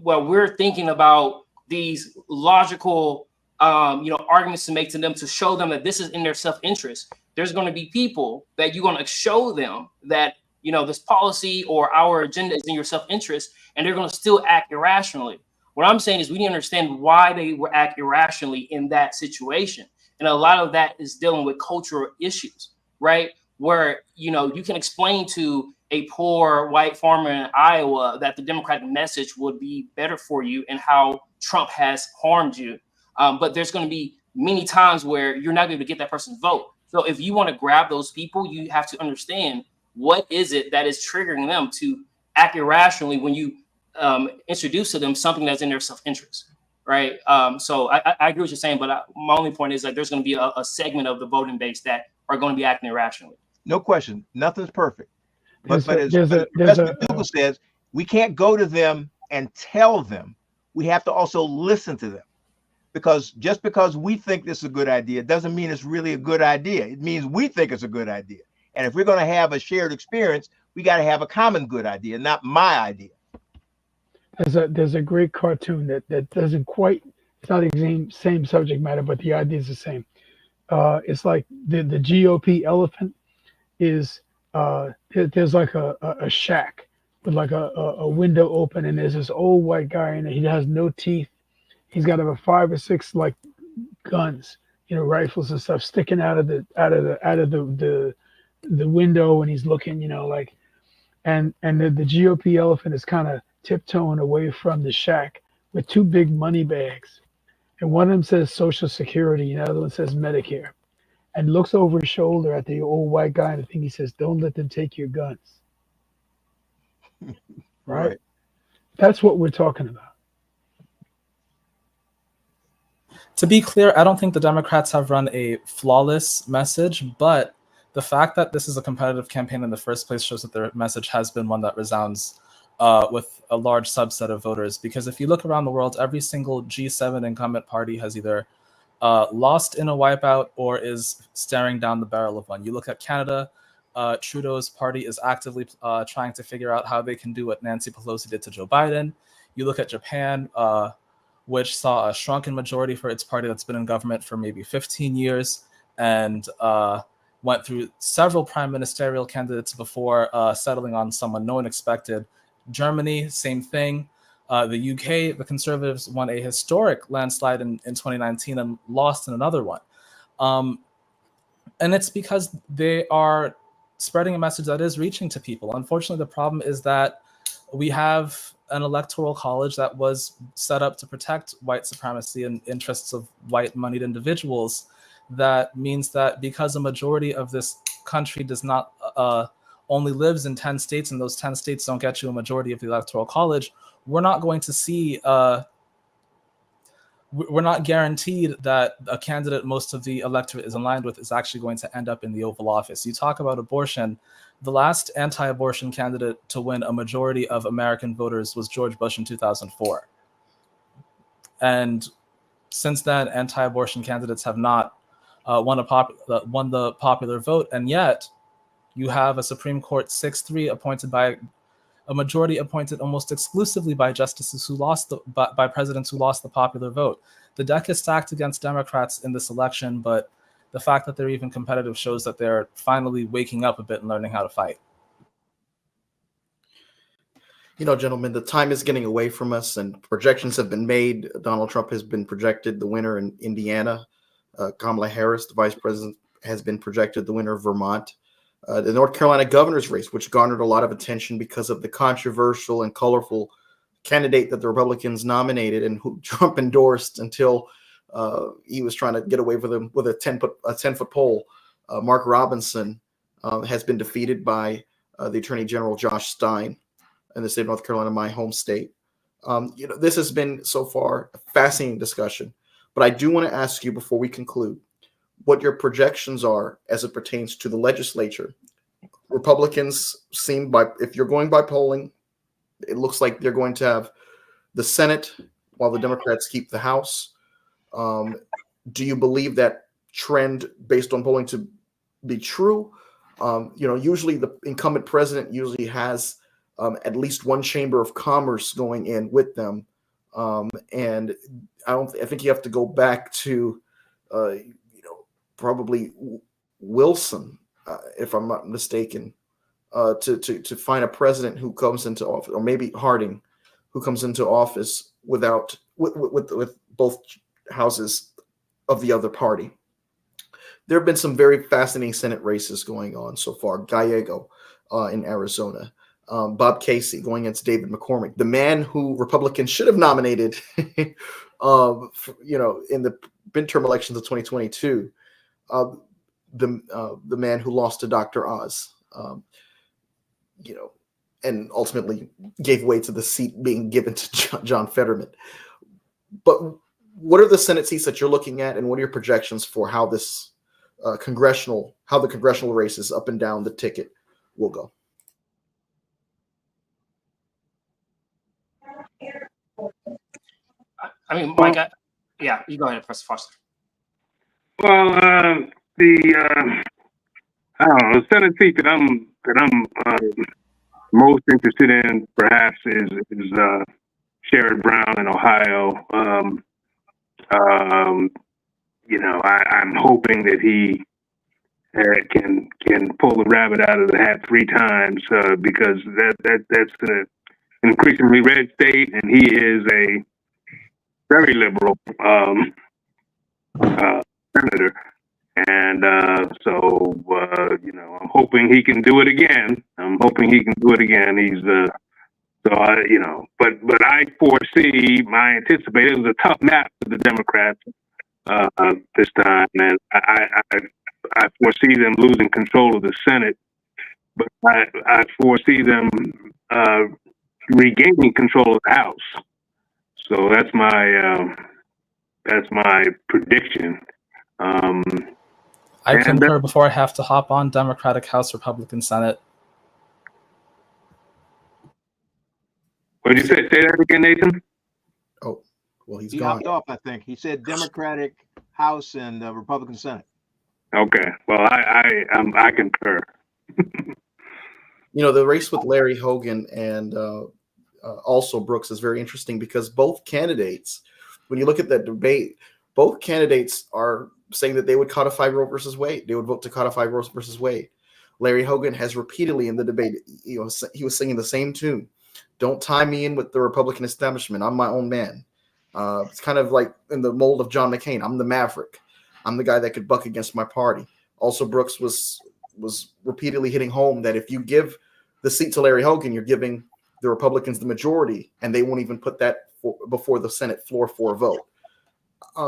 while we're thinking about these logical, arguments to make to them to show them that this is in their self-interest, there's going to be people that you're going to show them that, this policy or our agenda is in your self-interest, and they're going to still act irrationally. What I'm saying is we need to understand why they were act irrationally in that situation. And a lot of that is dealing with cultural issues, right? Where, you can explain to a poor white farmer in Iowa that the Democratic message would be better for you and how Trump has harmed you. But there's going to be many times where you're not going to get that person's vote. So if you want to grab those people, you have to understand what is it that is triggering them to act irrationally when you introduce to them something that's in their self-interest, right? So I agree with what you're saying, but my only point is that there's going to be a segment of the voting base that are going to be acting irrationally. No question. Nothing's perfect. But as Dougal says, we can't go to them and tell them. We have to also listen to them. Because just because we think this is a good idea doesn't mean it's really a good idea. It means we think it's a good idea. And if we're going to have a shared experience, we got to have a common good idea, not my idea. There's a great cartoon that doesn't quite, it's not the same subject matter, but the idea is the same. It's like the GOP elephant is, there's like a shack with like a window open, and there's this old white guy in it. He has no teeth. He's got about 5 or 6 like guns, rifles and stuff sticking out of the window, and he's looking, and the GOP elephant is kind of tiptoeing away from the shack with 2 big money bags, and one of them says Social Security, and the other one says Medicare, and looks over his shoulder at the old white guy, and I think he says, "Don't let them take your guns." Right? That's what we're talking about. To be clear, I don't think the Democrats have run a flawless message, but the fact that this is a competitive campaign in the first place shows that their message has been one that resounds with a large subset of voters. Because if you look around the world, every single G7 incumbent party has either lost in a wipeout or is staring down the barrel of one. You look at Canada, Trudeau's party is actively trying to figure out how they can do what Nancy Pelosi did to Joe Biden. You look at Japan, which saw a shrunken majority for its party that's been in government for maybe 15 years and went through several prime ministerial candidates before settling on someone no one expected. Germany, same thing. The UK, the Conservatives won a historic landslide in 2019 and lost in another one. And it's because they are spreading a message that is reaching to people. Unfortunately, the problem is that we have an electoral college that was set up to protect white supremacy and interests of white moneyed individuals. That means that because a majority of this country does not only lives in 10 states, and those 10 states don't get you a majority of the electoral college, we're not going to see, we're not guaranteed that a candidate most of the electorate is aligned with is actually going to end up in the Oval Office. You talk about abortion. The last anti-abortion candidate to win a majority of American voters was George Bush in 2004. And since then, anti-abortion candidates have not won the popular vote. And yet you have a Supreme Court 6-3 appointed by a majority appointed almost exclusively by justices who lost by presidents who lost the popular vote. The deck is stacked against Democrats in this election, but the fact that they're even competitive shows that they're finally waking up a bit and learning how to fight. Gentlemen, the time is getting away from us, and projections have been made. Donald Trump has been projected the winner in Indiana. Kamala Harris, the vice president, has been projected the winner of Vermont. The North Carolina governor's race, which garnered a lot of attention because of the controversial and colorful candidate that the Republicans nominated and who Trump endorsed until he was trying to get away with him with a 10-foot pole. Mark Robinson has been defeated by the Attorney General Josh Stein in the state of North Carolina, my home state. This has been so far a fascinating discussion. But I do want to ask you before we conclude what your projections are as it pertains to the legislature. Republicans seem, if you're going by polling, it looks like they're going to have the Senate while the Democrats keep the House. Do you believe that trend based on polling to be true? Usually the incumbent president usually has at least one chamber of commerce going in with them. And I think you have to go back to, probably Wilson, if I'm not mistaken, to find a president who comes into office, or maybe Harding, who comes into office with both houses of the other party. There have been some very fascinating Senate races going on so far. Gallego in Arizona, Bob Casey going against David McCormick, the man who Republicans should have nominated, in the midterm elections of 2022. The man who lost to Dr. Oz, and ultimately gave way to the seat being given to John Fetterman. But what are the Senate seats that you're looking at, and what are your projections for how this the congressional races up and down the ticket will go? I mean, Mike, yeah, you go ahead, Professor Foster. Well, I don't know, the Senate seat that I'm most interested in, perhaps, is Sherrod Brown in Ohio. I'm hoping that he can pull the rabbit out of the hat 3 times, because that's an increasingly red state, and he is a very liberal senator. And I'm hoping he can do it again. He's but I foresee, I anticipate it was a tough map for the Democrats this time, and I foresee them losing control of the Senate, but I foresee them regaining control of the House. So that's my prediction. I concur before I have to hop on. Democratic House, Republican Senate. What did you say? Say that again, Nathan? Oh, well, he hopped off, I think. He said Democratic House and Republican Senate. Okay. Well, I concur. The race with Larry Hogan and also Brooks is very interesting, because both candidates, when you look at that debate, both candidates are saying that they would codify Roe versus Wade. They would vote to codify Roe versus Wade. Larry Hogan has repeatedly in the debate, he was singing the same tune. Don't tie me in with the Republican establishment. I'm my own man. It's kind of like in the mold of John McCain. I'm the maverick. I'm the guy that could buck against my party. Also, Brooks was repeatedly hitting home that if you give the seat to Larry Hogan, you're giving the Republicans the majority, and they won't even put that before the Senate floor for a vote.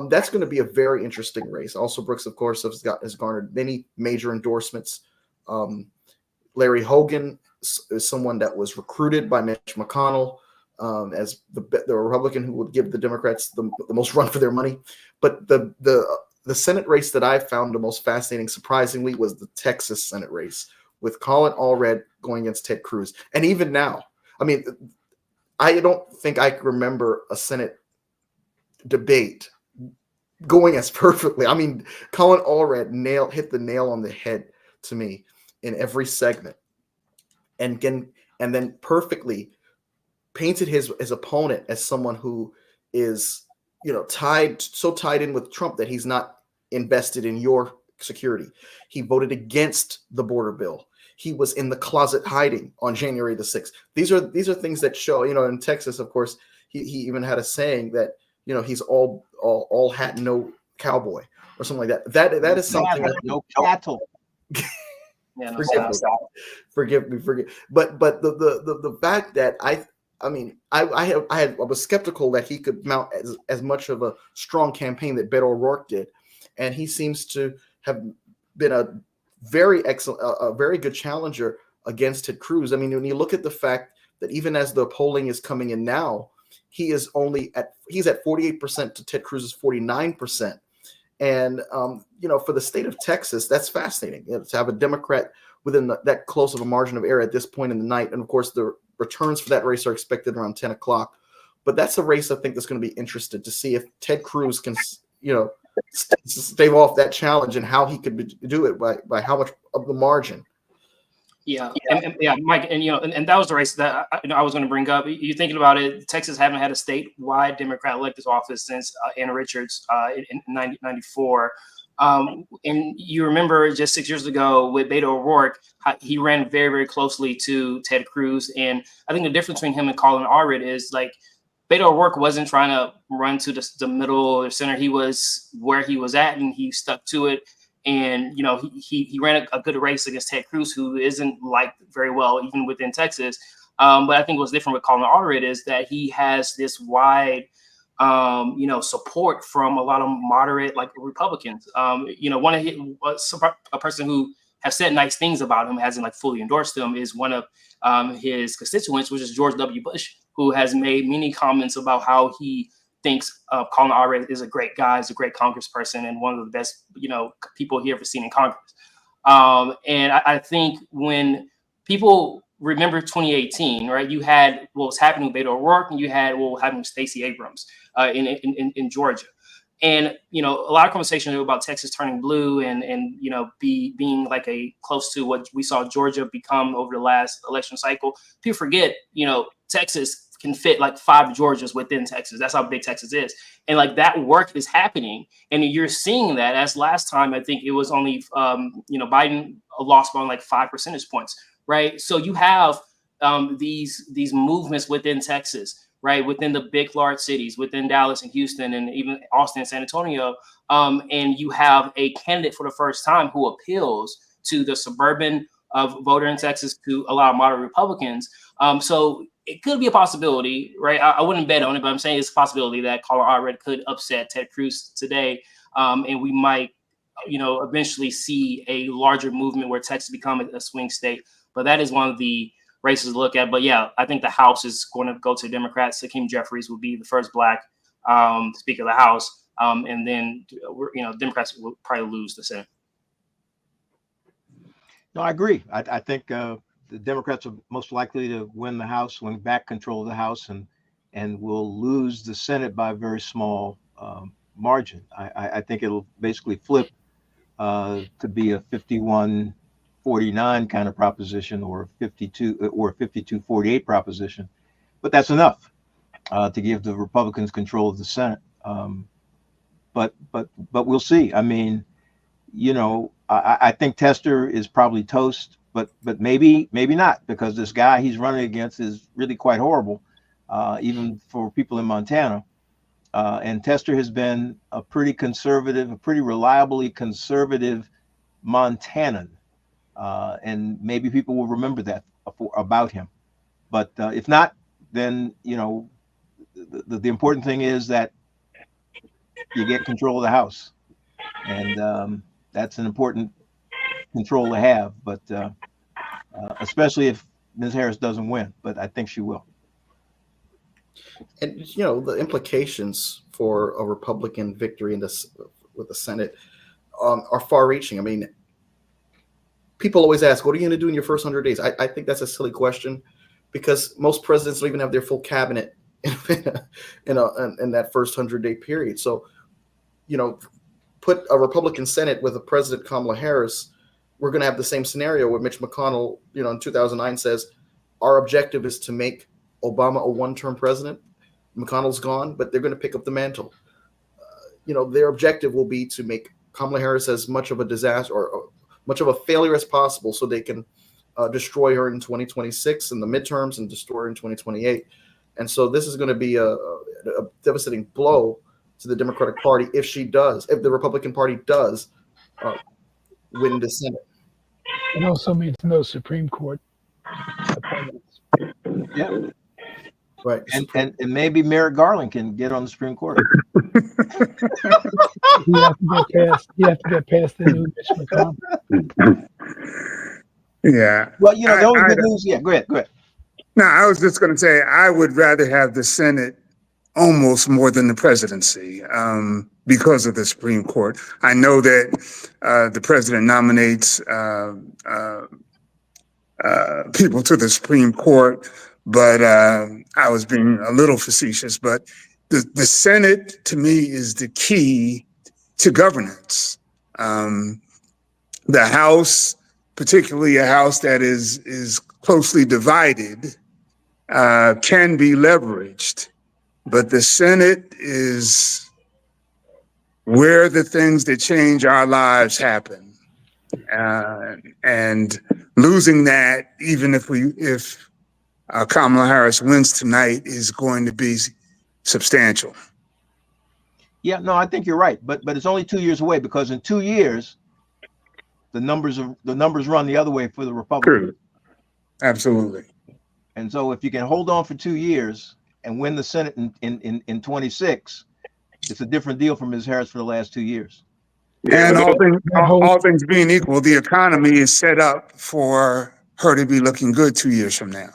That's going to be a very interesting race. Also, Brooks, of course, has garnered many major endorsements. Larry Hogan is someone that was recruited by Mitch McConnell as the Republican who would give the Democrats the most run for their money. But the Senate race that I found the most fascinating, surprisingly, was the Texas Senate race with Colin Allred going against Ted Cruz. And even now, I mean, I don't think I can remember a Senate debate going as perfectly. I mean, Colin Allred hit the nail on the head to me in every segment, and then perfectly painted his opponent as someone who is tied in with Trump that he's not invested in your security. He voted against the border bill. He was in the closet hiding on January the 6th. These are things that show, in Texas, of course, he even had a saying that, he's all hat, no cowboy, or something like that. That is something that no cattle. Yeah, no, forgive me. But the fact that I was skeptical that he could mount as much of a strong campaign that Beto O'Rourke did, and he seems to have been a very excellent, a very good challenger against Ted Cruz. I mean, when you look at the fact that even as the polling is coming in now, he's at 48% to Ted Cruz's 49%. And, for the state of Texas, that's fascinating, to have a Democrat within that close of a margin of error at this point in the night. And of course, the returns for that race are expected around 10 o'clock. But that's a race I think that's going to be interested to see if Ted Cruz can, stave off that challenge and how he could do it by how much of the margin. Yeah, Mike, and that was the race that I was going to bring up. You're thinking about it. Texas haven't had a statewide Democrat elected office since Anna Richards in 1994. And you remember just 6 years ago with Beto O'Rourke, he ran very, very closely to Ted Cruz. And I think the difference between him and Colin Allred is like Beto O'Rourke wasn't trying to run to the middle or center. He was where he was at and he stuck to it. And, he ran a good race against Ted Cruz, who isn't liked very well, even within Texas. But I think what's different with Colin Allred is that he has this wide, support from a lot of moderate, like Republicans. A person who have said nice things about him, hasn't like fully endorsed him, is one of his constituents, which is George W. Bush, who has made many comments about how he thinks Colin Allred is a great guy, is a great congressperson, and one of the best, people he ever seen in Congress. And I think when people remember 2018, right, you had what was happening with Beto O'Rourke, and you had what was happening with Stacey Abrams in Georgia. And, a lot of conversation about Texas turning blue and being like close to what we saw Georgia become over the last election cycle. People forget, Texas can fit like 5 Georgias within Texas. That's how big Texas is. And like that work is happening. And you're seeing that, as last time, I think it was only, Biden lost by like 5 percentage points, right? So you have these movements within Texas, right? Within the big, large cities, within Dallas and Houston and even Austin and San Antonio. And you have a candidate for the first time who appeals to the suburban voter in Texas, to a lot of moderate Republicans. So it could be a possibility, right? I wouldn't bet on it, but I'm saying it's a possibility that Colin Allred could upset Ted Cruz today. And we might, eventually see a larger movement where Texas become a swing state. But that is one of the races to look at. But yeah, I think the House is going to go to Democrats. Hakeem Jeffries will be the first Black Speaker of the House. And then, Democrats will probably lose the Senate. No, I agree. I think the Democrats are most likely to win the House, win back control of the House, and will lose the Senate by a very small margin. I think it'll basically flip to be a 51-49 kind of proposition, or 52-48 proposition. But that's enough to give the Republicans control of the Senate. But we'll see. I mean, I think Tester is probably toast. But maybe not, because this guy he's running against is really quite horrible, even for people in Montana. And Tester has been a pretty reliably conservative Montanan. And maybe people will remember that about him. But if not, then, the important thing is that you get control of the House. And that's an important control to have, but especially if Ms. Harris doesn't win, but I think she will. And the implications for a Republican victory with the Senate are far-reaching. I mean, people always ask, "What are you going to do in your first 100 days?" I think that's a silly question, because most presidents don't even have their full cabinet in that first 100-day period. So, put a Republican Senate with a President Kamala Harris, we're going to have the same scenario where Mitch McConnell, in 2009 says, our objective is to make Obama a one-term president. McConnell's gone, but they're going to pick up the mantle. Their objective will be to make Kamala Harris as much of a disaster or much of a failure as possible, so they can destroy her in 2026 in the midterms and destroy her in 2028. And so this is going to be a devastating blow to the Democratic Party if the Republican Party does win the Senate. It also means no Supreme Court appointments. Yeah. Right. And maybe Merrick Garland can get on the Supreme Court. You have to get past the new Mitch McConnell. Yeah. Well, the only good news. Yeah, go ahead. No, I was just going to say I would rather have the Senate almost more than the presidency because of the Supreme Court. I know that the president nominates people to the Supreme Court, but I was being a little facetious. But the Senate, to me, is the key to governance. The House, particularly a House that is closely divided, can be leveraged, but the Senate is where the things that change our lives happen. And losing that, even if Kamala Harris wins tonight, is going to be substantial. Yeah, no, I think you're right, but it's only 2 years away, because in 2 years, the numbers run the other way for the Republicans. True. Absolutely. And so if you can hold on for 2 years and win the Senate in 26, it's a different deal for Ms. Harris for the last 2 years. And all things being equal, the economy is set up for her to be looking good 2 years from now.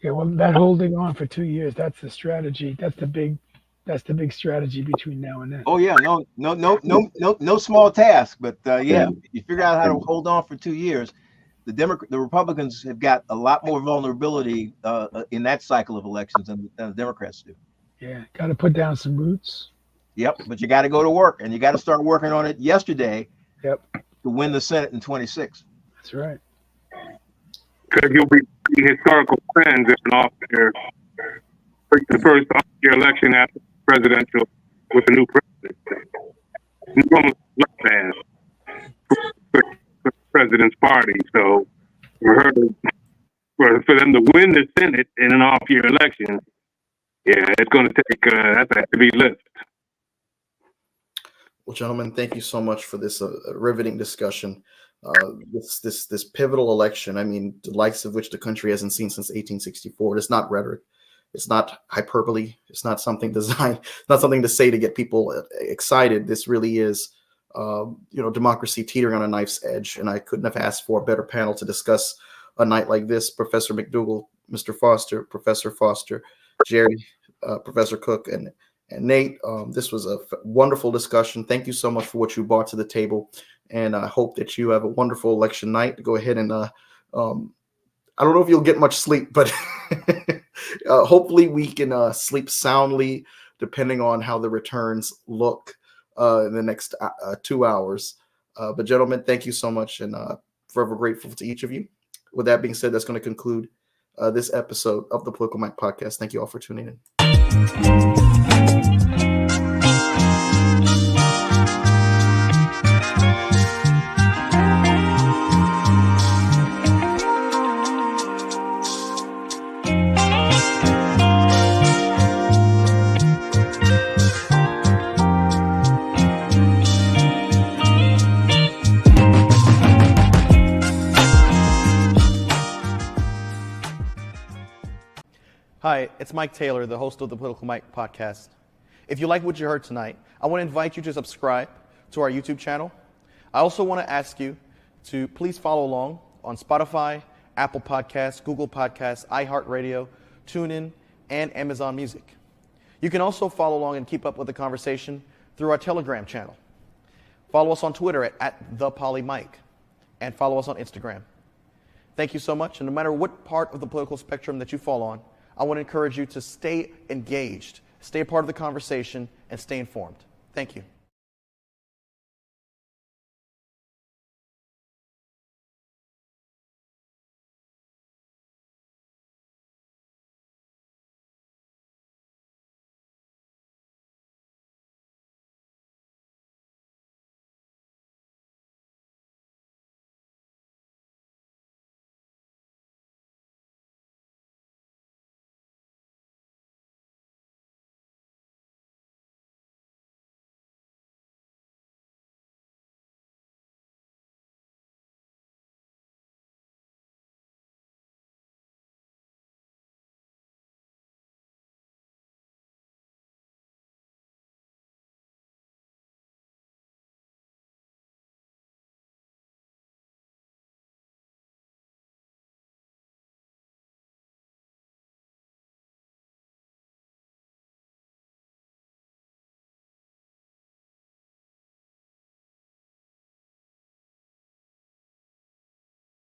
Yeah, well, that holding on for 2 years, that's the strategy. That's the big strategy between now and then. Oh yeah, no small task, but yeah, you figure out how to hold on for 2 years. The Republicans have got a lot more vulnerability in that cycle of elections than the Democrats do. Yeah, got to put down some roots. Yep, but you got to go to work, and you got to start working on it yesterday. Yep. To win the Senate in 26. That's right. Because you'll be historical trends in off year, the first off year election after presidential with a new president. Almost left hand for the president's party. So for them to win the Senate in an off year election, yeah, it's going to take that's a heavy lift. Well, gentlemen, thank you so much for this riveting discussion. This pivotal election, I mean, the likes of which the country hasn't seen since 1864. It's not rhetoric. It's not hyperbole. It's not something designed, not something to say to get people excited. This really is, democracy teetering on a knife's edge. And I couldn't have asked for a better panel to discuss a night like this. Professor McDougall, Mr. Foster, Professor Foster, Jerry, Professor Cook, and Nate. This was a wonderful discussion. Thank you so much for what you brought to the table. And I hope that you have a wonderful election night. Go ahead and I don't know if you'll get much sleep, but hopefully we can sleep soundly, depending on how the returns look in the next 2 hours. But gentlemen, thank you so much, and forever grateful to each of you. With that being said, that's going to conclude this episode of the Political Mike Podcast. Thank you all for tuning in. Hi, it's Mike Taylor, the host of the Political Mike Podcast. If you like what you heard tonight, I want to invite you to subscribe to our YouTube channel. I also want to ask you to please follow along on Spotify, Apple Podcasts, Google Podcasts, iHeartRadio, TuneIn, and Amazon Music. You can also follow along and keep up with the conversation through our Telegram channel. Follow us on Twitter at @ThePolyMike, and follow us on Instagram. Thank you so much, and no matter what part of the political spectrum that you fall on, I want to encourage you to stay engaged, stay a part of the conversation, and stay informed. Thank you.